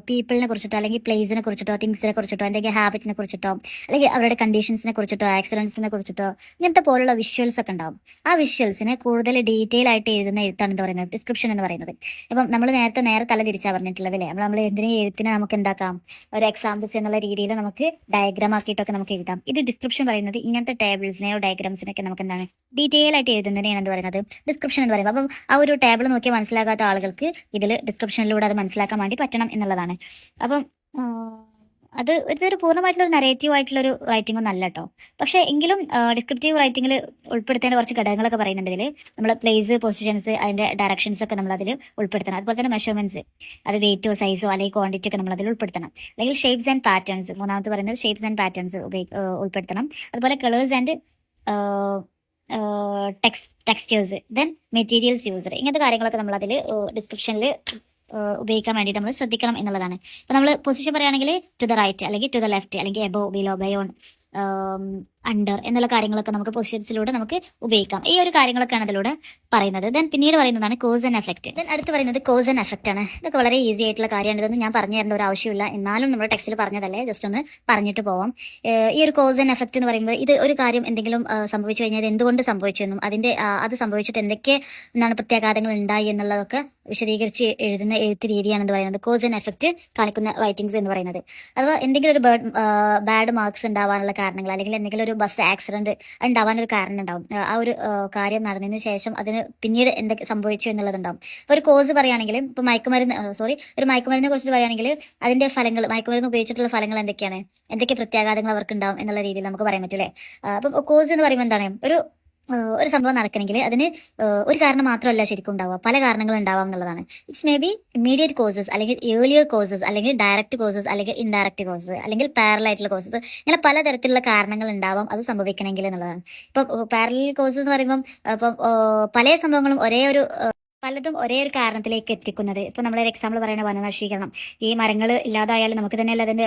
പീപ്പിളിനെ കുറിച്ചിട്ടോ അല്ലെങ്കിൽ പ്ലേസിനെ കുറിച്ചിട്ടോ തിങ്സിനെ കുറിച്ചിട്ടോ എന്തെങ്കിലും ഹാബിറ്റിനെ കുറിച്ചിട്ടോ അല്ലെങ്കിൽ അവരുടെ കണ്ടീഷൻസിനെ കുറിച്ചിട്ടോ ആക്സിഡൻസിനെ കുറിച്ചിട്ടോ ഇങ്ങനത്തെ പോലുള്ള വിഷ്വൽസ് ഒക്കെ ഉണ്ടാവും. ആ വിഷ്വൽസിനെ കൂടുതൽ ഡീറ്റെയിൽ ആയിട്ട് എഴുതുന്ന എഴുത്താണ് എന്ന് പറയുന്നത് ഡിസ്ക്രിപ്ഷൻ എന്ന് പറയുന്നത്. ഇപ്പം നമ്മൾ നേരെ തല തിരിച്ചാണ് പറഞ്ഞിട്ടുള്ളത് അല്ലേ. നമ്മൾ എന്തിനും എഴുത്തിനെ നമുക്ക് എന്താക്കാം, ഒരു എക്സാമ്പിൾസ് എന്നുള്ള രീതിയിൽ നമുക്ക് ഡയഗ്രാം ആക്കിയിട്ടൊക്കെ നമുക്ക് എഴുതാം. ഇത് ഡിസ്ക്രിപ്ഷൻ പറയുന്നത് ഇങ്ങനത്തെ ടേബിൾസിനെയോ ഡയഗ്രാംസിനൊക്കെ നമുക്ക് എന്താണ് ഡീറ്റെയിൽ ആയിട്ട് എഴുതുന്നതിനെയാണ് എന്ത് പറയുന്നത് ഡിസ്ക്രിപ്ഷൻ എന്ന് പറയുന്നത്. അപ്പം ആ ഒരു ടേബിൾ നോക്കി മനസ്സിലാക്കാത്ത ആളുകൾക്ക് ഇതിൽ ഡിസ്ക്രിപ്ഷനിലൂടെ അത് മനസ്സിലാക്കാൻ വേണ്ടി പറ്റണം എന്നുള്ളതാണ്. അപ്പം ഇതൊരു പൂർണ്ണമായിട്ടുള്ള ഒരു നരേറ്റീവ് ആയിട്ടുള്ളൊരു റൈറ്റിംഗ് ഒന്നും അല്ല കേട്ടോ. പക്ഷേ എങ്കിലും ഡിസ്ക്രിപ്റ്റീവ് റൈറ്റിംഗിൽ ഉൾപ്പെടുത്തേണ്ട കുറച്ച് ഘടകങ്ങളൊക്കെ പറയുന്നുണ്ട് ഇതിൽ. നമ്മൾ പ്ലേസ്, പൊസിഷൻസ്, അതിൻ്റെ ഡയറക്ഷൻസ് ഒക്കെ നമ്മൾ അതിൽ ഉൾപ്പെടുത്തണം. അതുപോലെ തന്നെ മെഷർമെന്റ്സ്, അത് വെയിറ്റോ സൈസോ അല്ലെങ്കിൽ ക്വാണ്ടിറ്റി ഒക്കെ നമ്മൾ അതിൽ ഉൾപ്പെടുത്തണം. അല്ലെങ്കിൽ ഷേപ്സ് ആൻഡ് പാറ്റേൺസ്, മൂന്നാമത്തെ പറയുന്നത് ഷേപ്സ് ആൻഡ് പാറ്റേൺസ് ഉൾപ്പെടുത്തണം. അതുപോലെ colours and textures, then materials user, ഇങ്ങനത്തെ കാര്യങ്ങളൊക്കെ നമ്മൾ അതിൽ ഡിസ്ക്രിപ്ഷനിൽ ഉപയോഗിക്കാൻ വേണ്ടിയിട്ട് നമ്മൾ ശ്രദ്ധിക്കണം എന്നുള്ളതാണ്. അപ്പോൾ നമ്മൾ പൊസിഷൻ പറയുകയാണെങ്കിൽ ടു ദ റൈറ്റ് അല്ലെങ്കിൽ ടു ദ ലെഫ്റ്റ് അല്ലെങ്കിൽ എബോ, ബിലോ, ബയോൺ, അണ്ടർ എന്നുള്ള കാര്യങ്ങളൊക്കെ നമുക്ക് പൊസിഷൻസിലൂടെ നമുക്ക് ഉപയോഗിക്കാം. ഈ ഒരു കാര്യങ്ങളൊക്കെയാണ് അതിലൂടെ പറയുന്നത്. ദെൻ പിന്നീട് പറയുന്നതാണ് കോസ് ആൻഡ് എഫക്റ്റ്. ദെൻ അടുത്ത് പറയുന്നത് കോസ് ആൻഡ് എഫക്റ്റ് ആണ്. ഇതൊക്കെ വളരെ ഈസി ആയിട്ടുള്ള കാര്യമാണ്. ഇതൊന്നും ഞാൻ പറഞ്ഞു തരേണ്ട ഒരു ആവശ്യമില്ല, എന്നാലും നമ്മുടെ ടെക്സ്റ്റിൽ പറഞ്ഞതല്ലേ, ജസ്റ്റ് ഒന്ന് പറഞ്ഞിട്ട് പോവാം. ഈ ഒരു കോസ് ആൻഡ് എഫക്റ്റ് എന്ന് പറയുന്നത് ഇത് ഒരു കാര്യം എന്തെങ്കിലും സംഭവിച്ചു കഴിഞ്ഞാൽ അത് എന്തുകൊണ്ട് സംഭവിച്ചു എന്നും അത് സംഭവിച്ചിട്ട് എന്തൊക്കെ പ്രത്യാഘാതങ്ങൾ ഉണ്ടായി എന്നുള്ളതൊക്കെ വിശദീകരിച്ച് എഴുതുന്ന എഴുത്ത് രീതിയാണ് എന്ന് പറയുന്നത് കോസ് ആൻഡ് എഫക്റ്റ് കാണിക്കുന്ന റൈറ്റിംഗ്സ് എന്ന് പറയുന്നത്. അഥവാ എന്തെങ്കിലും ഒരു ബാഡ് മാർക്സ് ഉണ്ടാവാനുള്ള കാരണങ്ങൾ, അല്ലെങ്കിൽ എന്തെങ്കിലും ഒരു ബസ് ആക്സിഡന്റ് ഉണ്ടാവാനൊരു കാരണം ഉണ്ടാവും. ആ ഒരു കാര്യം നടന്നതിന് ശേഷം അതിന് പിന്നീട് എന്തൊക്കെ സംഭവിച്ചു എന്നുള്ളതുണ്ടാവും. അപ്പോൾ ഒരു കോസ് പറയുകയാണെങ്കിൽ ഇപ്പോൾ ഒരു മയക്കുമരുന്നിനെ കുറിച്ച് പറയുകയാണെങ്കിൽ അതിന്റെ ഫലങ്ങൾ, മയക്കുമരുന്ന് ഉപയോഗിച്ചിട്ടുള്ള ഫലങ്ങൾ എന്തൊക്കെ പ്രത്യാഘാതങ്ങൾ അവർക്ക് ഉണ്ടാവും എന്നുള്ള രീതിയിൽ നമുക്ക് പറയാൻ പറ്റൂലേ. അപ്പം കോസ് എന്ന് പറയുമ്പോൾ എന്താണ്, ഒരു സംഭവം നടക്കണമെങ്കിൽ അതിന് ഒരു കാരണം മാത്രമല്ല ശരിക്കും ഉണ്ടാവുക, പല കാരണങ്ങൾ ഉണ്ടാവാം എന്നുള്ളതാണ്. It's may be immediate causes, അല്ലെങ്കിൽ ഏർലിയർ കോസസ്, അല്ലെങ്കിൽ ഡയറക്റ്റ് കോസസ്, അല്ലെങ്കിൽ ഇൻഡയറക്റ്റ് കോസസ്, അല്ലെങ്കിൽ പാരലൽ ആയിട്ടുള്ള കോസസ്, ഇങ്ങനെ പലതരത്തിലുള്ള കാരണങ്ങൾ ഉണ്ടാവാം അത് സംഭവിക്കണമെങ്കിൽ എന്നുള്ളതാണ്. ഇപ്പം പാരലൽ കോസസ് എന്ന് പറയുമ്പം ഇപ്പം പല സംഭവങ്ങളും ഒരേ ഒരു പലതും ഒരേ ഒരു കാരണത്തിലേക്ക് എത്തിക്കുന്നത്. ഇപ്പൊ നമ്മളൊരു എക്സാമ്പിൾ പറയുന്ന വനനശീകരണം. ഈ മരങ്ങൾ ഇല്ലാതായാലും നമുക്ക് തന്നെയല്ല അതിന്റെ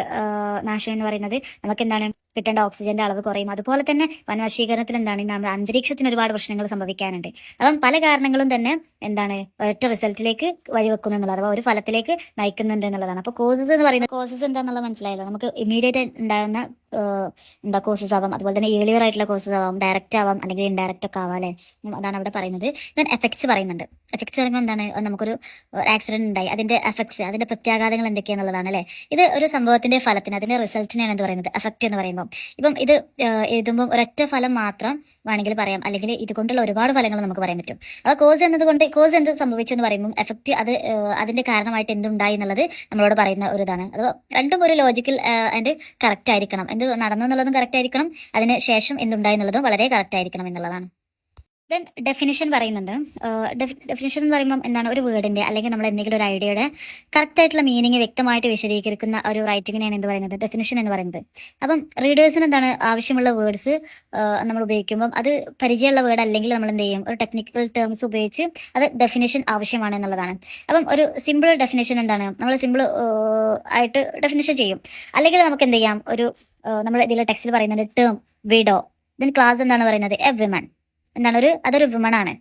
നാശം എന്ന് പറയുന്നത്. നമുക്ക് എന്താണ് കിട്ടേണ്ട ഓക്സിജന്റെ അളവ് കുറയും. അതുപോലെ തന്നെ വനനശീകരണത്തിൽ എന്താണ് നമ്മുടെ അന്തരീക്ഷത്തിന് ഒരുപാട് പ്രശ്നങ്ങൾ സംഭവിക്കാനുണ്ട്. അപ്പം പല കാരണങ്ങളും തന്നെ എന്താണ് ഒറ്റ റിസൾട്ടിലേക്ക് വഴിവെക്കുന്നു എന്നുള്ളത്, അഥവാ ഒരു ഫലത്തിലേക്ക് നയിക്കുന്നുണ്ട് എന്നുള്ളതാണ്. അപ്പൊ കോസസ് എന്ന് പറയുന്നത് കോസസ് എന്താണെന്നുള്ളത് മനസ്സിലായല്ലോ. നമുക്ക് ഇമ്മീഡിയറ്റ് ഉണ്ടാകുന്ന എന്താ കോസസ് ആവാം, അതുപോലെ തന്നെ ഏർലിയർ ആയിട്ടുള്ള കോസസ് ആവാം, ഡയറക്റ്റ് ആവാം, അല്ലെങ്കിൽ ഇൻഡയറക്റ്റ് ഒക്കെ ആവാം അല്ലെ. അതാണ് അവിടെ പറയുന്നത്. ദെൻ എഫക്ട്സ് പറയുന്നുണ്ട്. എഫക്ട്സ് പറയുമ്പോൾ എന്താണ്, നമുക്കൊരു ആക്സിഡന്റ് ഉണ്ടായി, അതിന്റെ എഫക്ട്സ്, അതിന്റെ പ്രത്യാഘാതങ്ങൾ എന്തൊക്കെയാണെന്നുള്ളതാണ് അല്ലെ. ഇത് ഒരു സംഭവത്തിന്റെ ഫലത്തിന്, അതിന്റെ റിസൾട്ടിനെയാണ് എന്ത് പറയുന്നത്, എഫക്ട് എന്ന് പറയുമ്പോൾ. ഇപ്പം ഇത് എഴുതുമ്പോൾ ഒരൊറ്റ ഫലം മാത്രം വേണമെങ്കിൽ പറയാം, അല്ലെങ്കിൽ ഇതുകൊണ്ടുള്ള ഒരുപാട് ഫലങ്ങൾ നമുക്ക് പറയാൻ പറ്റും. അപ്പോൾ കോസ് എന്നതുകൊണ്ട് കോസ് എന്ത് സംഭവിച്ചു എന്ന് പറയുമ്പോൾ എഫക്ട് അത് അതിന്റെ കാരണമായിട്ട് എന്തുണ്ടായി എന്നുള്ളത് നമ്മളോട് പറയുന്ന ഒരു ഇതാണ്. അത് രണ്ടും ഒരു ലോജിക്കൽ ആൻഡ് കറക്റ്റ് ആയിരിക്കണം. എന്ത് നടന്നു എന്നുള്ളതും കറക്റ്റ് ആയിരിക്കണം, അതിന് ശേഷം എന്തുണ്ടായി എന്നുള്ളതും വളരെ കറക്റ്റ് ആയിരിക്കണം എന്നുള്ളതാണ്. ദെൻ ഡെഫിനിഷൻ പറയുന്നുണ്ട്. ഡെഫിനിഷൻ എന്ന് പറയുമ്പോൾ എന്താണ്, ഒരു വേർഡിന്റെ അല്ലെങ്കിൽ നമ്മൾ എന്തെങ്കിലും ഒരു ഐഡിയയുടെ കറക്റ്റ് ആയിട്ടുള്ള മീനിങ് വ്യക്തമായിട്ട് വിശദീകരിക്കുന്ന ഒരു റൈറ്റിങ്ങിനെയാണ് എന്ത് പറയുന്നത്, ഡെഫിനിഷൻ എന്ന് പറയുന്നത്. അപ്പം റീഡേഴ്സിന് എന്താണ് ആവശ്യമുള്ള വേർഡ്സ് നമ്മൾ ഉപയോഗിക്കുമ്പോൾ അത് പരിചയമുള്ള വേർഡ് അല്ലെങ്കിൽ നമ്മൾ എന്ത് ചെയ്യും, ഒരു ടെക്നിക്കൽ ടേംസ് ഉപയോഗിച്ച് അത് ഡെഫിനിഷൻ ആവശ്യമാണ് എന്നുള്ളതാണ്. അപ്പം ഒരു സിമ്പിൾ ഡെഫിനിഷൻ എന്താണ്, നമ്മൾ സിമ്പിൾ ആയിട്ട് ഡെഫിനിഷൻ ചെയ്യും. അല്ലെങ്കിൽ നമുക്ക് എന്ത് ചെയ്യാം, ഒരു നമ്മൾ ഇതിലെ ടെക്സ്റ്റിൽ പറയുന്നത് ടേം വിഡോ, ദെൻ ക്ലാസ് എന്താണ് പറയുന്നത് എ വിമൺ, എന്താണ് അതൊരു വിമൺ ആണ്.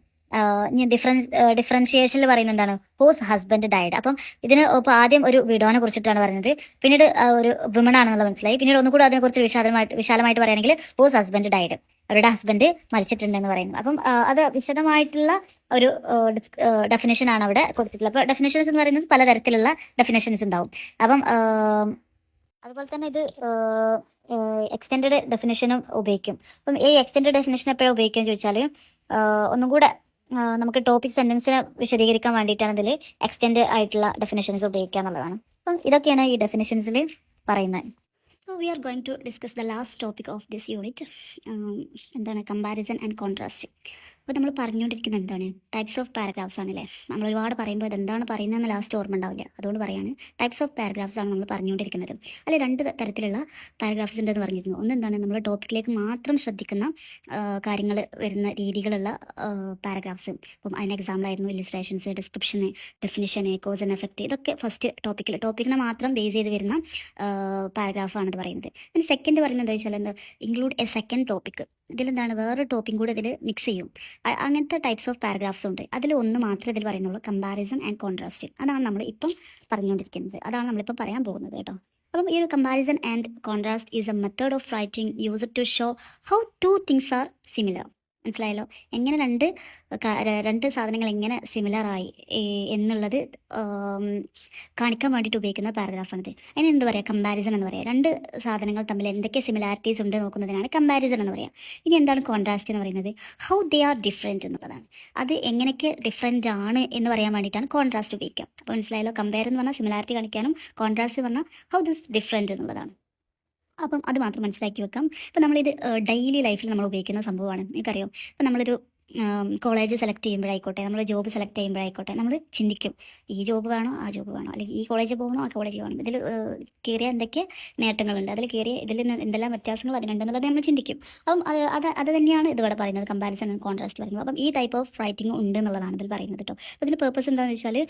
ഡിഫറൻഷിയേഷനിൽ പറയുന്നത് എന്താണ്, ഹൂസ് ഹസ്ബൻഡ് ഡൈഡ്. അപ്പം ഇതിന് ഇപ്പോൾ ആദ്യം ഒരു വിഡോനെ കുറിച്ചിട്ടാണ് പറയുന്നത്, പിന്നീട് ഒരു വിമൺ ആണെന്നുള്ള മനസ്സിലായി. പിന്നീട് ഒന്നുകൂടി അതിനെക്കുറിച്ച് വിശാലമായിട്ട് പറയുകയാണെങ്കിൽ ഹൂസ് ഹസ്ബൻഡ് ഡൈഡ്, അവരുടെ ഹസ്ബൻഡ് മരിച്ചിട്ടുണ്ടെന്ന് പറയുന്നു. അപ്പം അത് വിശദമായിട്ടുള്ള ഒരു ഡെഫിനേഷൻ ആണ് അവിടെ കൊടുത്തിട്ടുള്ളത്. അപ്പോൾ ഡെഫിനേഷൻസ് എന്ന് പറയുന്നത് പലതരത്തിലുള്ള ഡെഫിനേഷൻസ് ഉണ്ടാവും. അപ്പം അതുപോലെ തന്നെ ഇത് എക്സ്റ്റെൻഡ് ഡെഫിനേഷനും ഉപയോഗിക്കും. അപ്പം ഈ എക്സ്റ്റെൻഡ് ഡെഫിനേഷൻ എപ്പോഴും ഉപയോഗിക്കുക എന്ന് ചോദിച്ചാൽ ഒന്നും കൂടെ നമുക്ക് ടോപ്പിക് സെന്റൻസിനെ വിശദീകരിക്കാൻ വേണ്ടിയിട്ടാണ് ഇതിൽ എക്സ്റ്റെൻഡ് ആയിട്ടുള്ള ഡെഫിനേഷൻസ് ഉപയോഗിക്കുക എന്നുള്ളതാണ്. അപ്പം ഇതൊക്കെയാണ് ഈ ഡെഫിനേഷൻസിൽ പറയുന്നത്. So we are going to discuss the last topic of this unit. എന്താണ് കമ്പാരിസൺ ആൻഡ് കോൺട്രാസ്റ്റ്. അപ്പോൾ നമ്മൾ പറഞ്ഞുകൊണ്ടിരിക്കുന്നത് എന്താണ്, ടൈപ്സ് ഓഫ് പാരഗ്രാഫ്സ് ആണല്ലേ. നമ്മൾ ഒരുപാട് പറയുമ്പോൾ ഇതെന്താണ് പറയുന്നതെന്ന് ലാസ്റ്റ് ഓർമ്മ ഉണ്ടാവില്ല, അതുകൊണ്ട് പറയാണ് ടൈപ്സ് ഓഫ് പാരഗ്രാഫ്സ് ആണ് നമ്മൾ പറഞ്ഞുകൊണ്ടിരിക്കുന്നത്. അല്ലെ, രണ്ട് തരത്തിലുള്ള പാരഗ്രാഫ്സ് ഉണ്ടെന്ന് പറഞ്ഞിരുന്നു. ഒന്ന് എന്താണ്, നമ്മൾ ടോപ്പിക്കിലേക്ക് മാത്രം ശ്രദ്ധിക്കുന്ന കാര്യങ്ങൾ വരുന്ന രീതികളുള്ള പാരഗ്രാഫ്സ്. ഇപ്പം അതിന് എക്സാമ്പിളായിരുന്നു illustrations, ഡിസ്ക്രിപ്ഷന്, definition, cause and effect. ഇതൊക്കെ ഫസ്റ്റ് ടോപ്പിക്കിനെ മാത്രം ബേസ് ചെയ്ത് വരുന്ന പാരഗ്രാഫാണിത് പറയുന്നത്. പിന്നെ സെക്കൻഡ് പറയുന്നത് എന്താ വെച്ചാൽ എന്താ, ഇൻക്ലൂഡ് എ സെക്കൻഡ് ടോപ്പിക്. ഇതിലെന്താണ്, വേറൊരു ടോപ്പിക്കും കൂടെ ഇതിൽ മിക്സ് ചെയ്യും. അങ്ങനത്തെ ടൈപ്സ് ഓഫ് പാരഗ്രാഫ്സ് ഉണ്ട്. അതിൽ ഒന്ന് മാത്രമേ ഇതിൽ പറയുന്നുള്ളൂ, കമ്പാരിസൺ ആൻഡ് കോൺട്രാസ്റ്റ്. അതാണ് നമ്മൾ ഇപ്പം പറഞ്ഞുകൊണ്ടിരിക്കുന്നത്, അതാണ് നമ്മളിപ്പം പറയാൻ പോകുന്നത് കേട്ടോ. അപ്പം ഈ ഒരു comparison and contrast is a method of writing used to show how two things are similar. മനസ്സിലായല്ലോ, എങ്ങനെ രണ്ട് സാധനങ്ങൾ എങ്ങനെ സിമിലറായി എന്നുള്ളത് കാണിക്കാൻ വേണ്ടിയിട്ട് ഉപയോഗിക്കുന്ന പാരഗ്രാഫാണിത്. അതിന് എന്ത് പറയുക, കമ്പാരിസൺ എന്ന് പറയുക. രണ്ട് സാധനങ്ങൾ തമ്മിൽ എന്തൊക്കെ സിമിലാരിറ്റീസ് ഉണ്ട് നോക്കുന്നതിനാണ് കമ്പാരിസൺ എന്ന് പറയുക. ഇനി എന്താണ് കോൺട്രാസ്റ്റ് എന്ന് പറയുന്നത്, ഹൗ ദേ ആർ ഡിഫറെൻറ്റ് എന്നുള്ളതാണ്. അത് എങ്ങനെയൊക്കെ ഡിഫറെൻ്റ് ആണ് എന്ന് പറയാൻ വേണ്ടിയിട്ടാണ് കോൺട്രാസ്റ്റ് ഉപയോഗിക്കുക. അപ്പോൾ മനസ്സിലായല്ലോ, കമ്പയർ എന്ന് പറഞ്ഞാൽ സിമിലാരിറ്റി കാണിക്കാനും, കോൺട്രാസ്റ്റ് പറഞ്ഞാൽ ഹൗ ദിസ് ഡിഫറെൻറ്റ് എന്നുള്ളതാണ്. അപ്പം അത് മാത്രം മനസ്സിലാക്കി വെക്കാം. ഇപ്പം നമ്മളിത് ഡെയിലി ലൈഫിൽ നമ്മൾ ഉപയോഗിക്കുന്ന സംഭവമാണ്. നിങ്ങൾക്കറിയാം, ഇപ്പം നമ്മളൊരു കോളേജ് സെലക്ട് ചെയ്യുമ്പോഴായിക്കോട്ടെ, നമ്മൾ ജോബ് സെലക്ട് ചെയ്യുമ്പോഴായിക്കോട്ടെ, നമ്മൾ ചിന്തിക്കും ഈ ജോബ് വേണോ ആ ജോബ് വേണോ, അല്ലെങ്കിൽ ഈ കോളേജിൽ പോകണോ ആ കോളേജിൽ വേണം, ഇതിൽ കയറിയ എന്തൊക്കെ നേട്ടങ്ങളുണ്ട്, ഇതിൽ നിന്ന് എന്തെല്ലാം വ്യത്യാസങ്ങൾ അതിനുണ്ടെന്നുള്ളത് നമ്മൾ ചിന്തിക്കും. അപ്പം അത് തന്നെയാണ് ഇതിവിടെ പറയുന്നത്, കമ്പാരിസൺ ആൻഡ് കോൺട്രാസ്റ്റ് പറയുന്നത്. അപ്പം ഈ ടൈപ്പ് ഓഫ് റൈറ്റിംഗ് ഉണ്ട് എന്നുള്ളതാണ് ഇതിൽ പറയുന്നത് കേട്ടോ. അപ്പോൾ ഇതിൻ്റെ പേർപ്പസ് എന്താണെന്ന് വെച്ചാൽ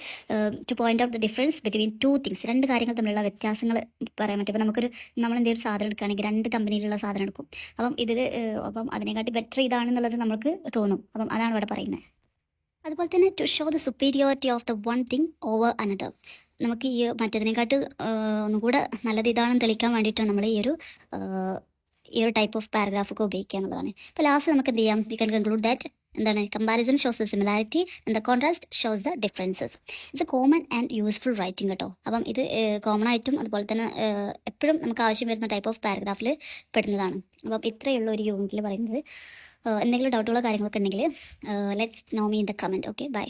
two point out the difference between two things. രണ്ട് കാര്യങ്ങൾ തമ്മിലുള്ള വ്യത്യാസങ്ങൾ പറയാൻ പറ്റും. ഇപ്പോൾ നമ്മൾ എന്തെങ്കിലും സാധനം എടുക്കുകയാണെങ്കിൽ രണ്ട് കമ്പനിയിലുള്ള സാധനം എടുക്കും. അപ്പം അതിനെക്കാട്ടി ബെറ്റർ ഇതാണെന്നുള്ളത് നമുക്ക് തോന്നും. അപ്പം അതാണ് ഇവിടെ പറയുന്നത്. അതുപോലെ തന്നെ to show the superiority of the one thing over another. നമുക്ക് ഈ മറ്റേതിനെക്കാട്ട് ഒന്നുകൂടെ നല്ലത് ഇതാണെന്ന് തെളിയിക്കാൻ വേണ്ടിയിട്ടാണ് നമ്മൾ ഈ ഒരു ടൈപ്പ് ഓഫ് പാരഗ്രാഫൊക്കെ ഉപയോഗിക്കുക എന്നുള്ളതാണ്. അപ്പോൾ ലാസ്റ്റ് നമുക്ക് എന്ത് ചെയ്യാം, വി കൻ കൺക്ലൂഡ് ദാറ്റ് എന്താണ്, comparison shows the similarity and the contrast shows the differences. It's A common and useful writing കേട്ടോ. അപ്പം ഇത് കോമൺ ആയിട്ടും അതുപോലെ തന്നെ എപ്പോഴും നമുക്ക് ആവശ്യം വരുന്ന ടൈപ്പ് ഓഫ് പാരഗ്രാഫിൽ പെടുന്നതാണ്. അപ്പം ഇത്രയുള്ള ഒരു യൂണിറ്റിൽ പറയുന്നത്. എന്തെങ്കിലും ഡൗട്ടുള്ള കാര്യങ്ങളൊക്കെ ഉണ്ടെങ്കിൽ let's know me in the comment. Okay, by.